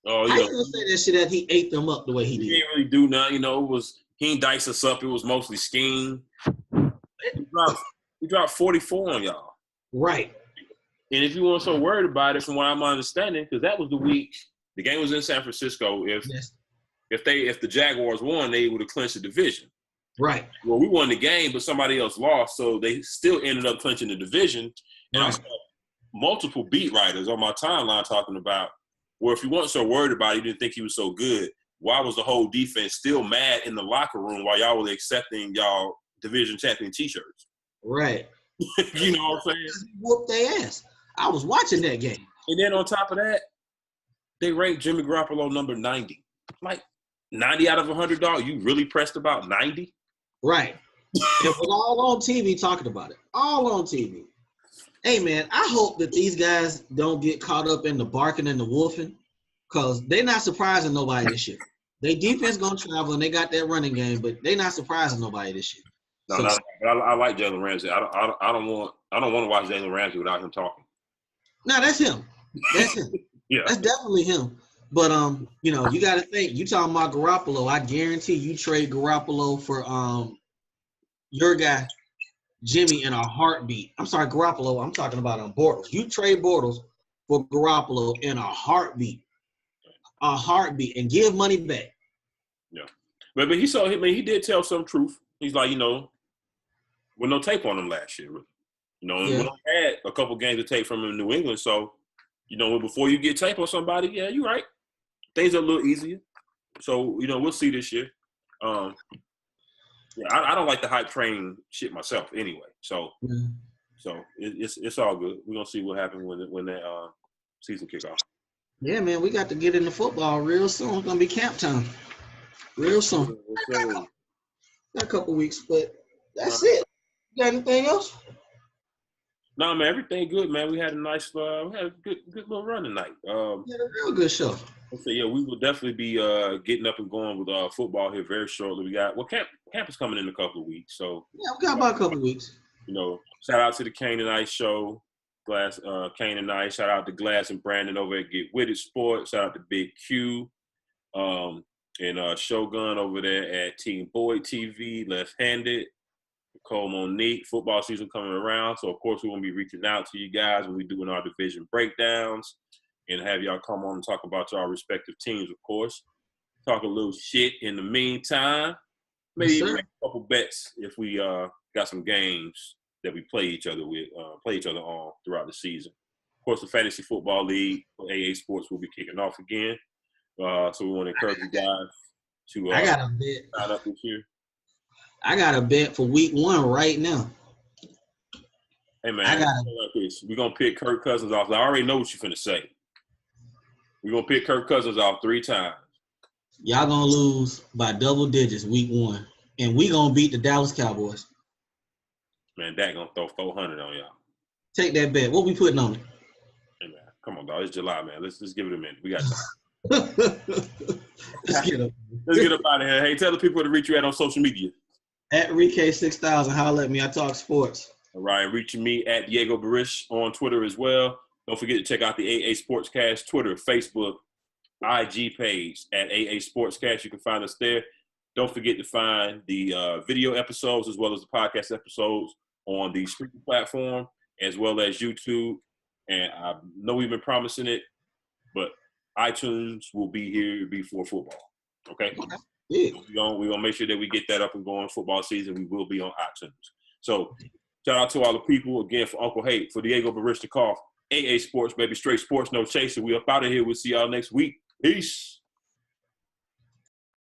S1: Oh,
S2: I didn't say that shit that he ate them up the way he did.
S1: He didn't really do nothing. You know, he didn't dice us up. It was mostly scheme. He dropped 44 on y'all.
S2: Right.
S1: And if you weren't so worried about it, from what I'm understanding, because that was the week the game was in San Francisco. If the Jaguars won, they would have clinched the division.
S2: Right.
S1: Well, we won the game, but somebody else lost, so they still ended up clinching the division. And I saw multiple beat writers on my timeline talking about, well, if you weren't so worried about it, you didn't think he was so good, why was the whole defense still mad in the locker room while y'all were accepting y'all division champion T-shirts?
S2: Right.
S1: You know what I'm saying?
S2: Whooped their ass. I was watching that game.
S1: And then on top of that, they ranked Jimmy Garoppolo number 90. Like, 90 out of 100, dog? You really pressed about 90?
S2: Right. It was all on TV talking about it. All on TV. Hey, man, I hope that these guys don't get caught up in the barking and the wolfing because they're not surprising nobody this year. They defense going to travel, and they got that running game, but they're not surprising nobody this year.
S1: No, but I like Jalen Ramsey. I don't want to watch Jalen Ramsey without him talking.
S2: No, that's him. That's him.
S1: Yeah.
S2: That's definitely him. But, you got to think. You talking about Garoppolo. I guarantee you trade Garoppolo for your guy, Jimmy, in a heartbeat. I'm sorry, Garoppolo. I'm talking about Bortles. You trade Bortles for Garoppolo in a heartbeat. A heartbeat. And give money back.
S1: Yeah. But he did tell some truth. He's like, with no tape on him last year, really. We had a couple games to take from him in New England. So, before you get tape on somebody, yeah, you're right. Things are a little easier. So, we'll see this year. I don't like the hype train shit myself anyway. So, it's all good. We're gonna see what happens when that season kicks off.
S2: Yeah, man, we got to get into football real soon. It's gonna be camp time, real soon. Got a couple weeks, but that's it. You got anything else?
S1: No, man, everything good, man. We had a nice, we had a good little run tonight.
S2: Yeah, a real good show.
S1: So yeah, we will definitely be getting up and going with football here very shortly. We got camp is coming in a couple of weeks, so
S2: yeah, we got about a couple of weeks.
S1: Shout out to the Kane and Ice show, Kane and Ice. Shout out to Glass and Brandon over at Get With It Sports. Shout out to Big Q, and Shogun over there at Team Boyd TV, Left Handed. Nicole Monique. Football season coming around, so of course we're gonna be reaching out to you guys when we're doing our division breakdowns. and have y'all come on and talk about y'all respective teams, of course. Talk a little shit in the meantime. Maybe
S2: Yes,
S1: even make a couple bets if we got some games that we play each other on throughout the season. Of course, the Fantasy Football League for AA Sports will be kicking off again. So we want to encourage you guys to
S2: I got a bet.
S1: sign up this year.
S2: I got a bet for week 1 right now.
S1: Hey, man, we're going to pick Kirk Cousins off. I already know what you're finna say. We're going to pick Kirk Cousins off 3 times.
S2: Y'all going to lose by double digits week 1. And we going to beat the Dallas Cowboys.
S1: Man, Dak going to throw 400 on y'all.
S2: Take that bet. What we putting on it?
S1: Hey, man, come on, dog. It's July, man. Let's give it a minute. We got time.
S2: Let's get up.
S1: Let's get up out of here. Hey, tell the people to reach you at social media.
S2: At RK6000, holla at me. I talk sports.
S1: All right, reaching me at Diego Barish on Twitter as well. Don't forget to check out the AA Sportscast Twitter, Facebook, IG page at AA Sportscast. You can find us there. Don't forget to find the video episodes as well as the podcast episodes on the streaming platform as well as YouTube. And I know we've been promising it, but iTunes will be here before football. Okay?
S2: Yeah.
S1: We're gonna make sure that we get that up and going. Football season, we will be on iTunes. So shout out to all the people again for Uncle Hate, for Diego Barishnikov, AA Sports, baby, straight sports, no chaser. We up out of here. We'll see y'all next week. Peace.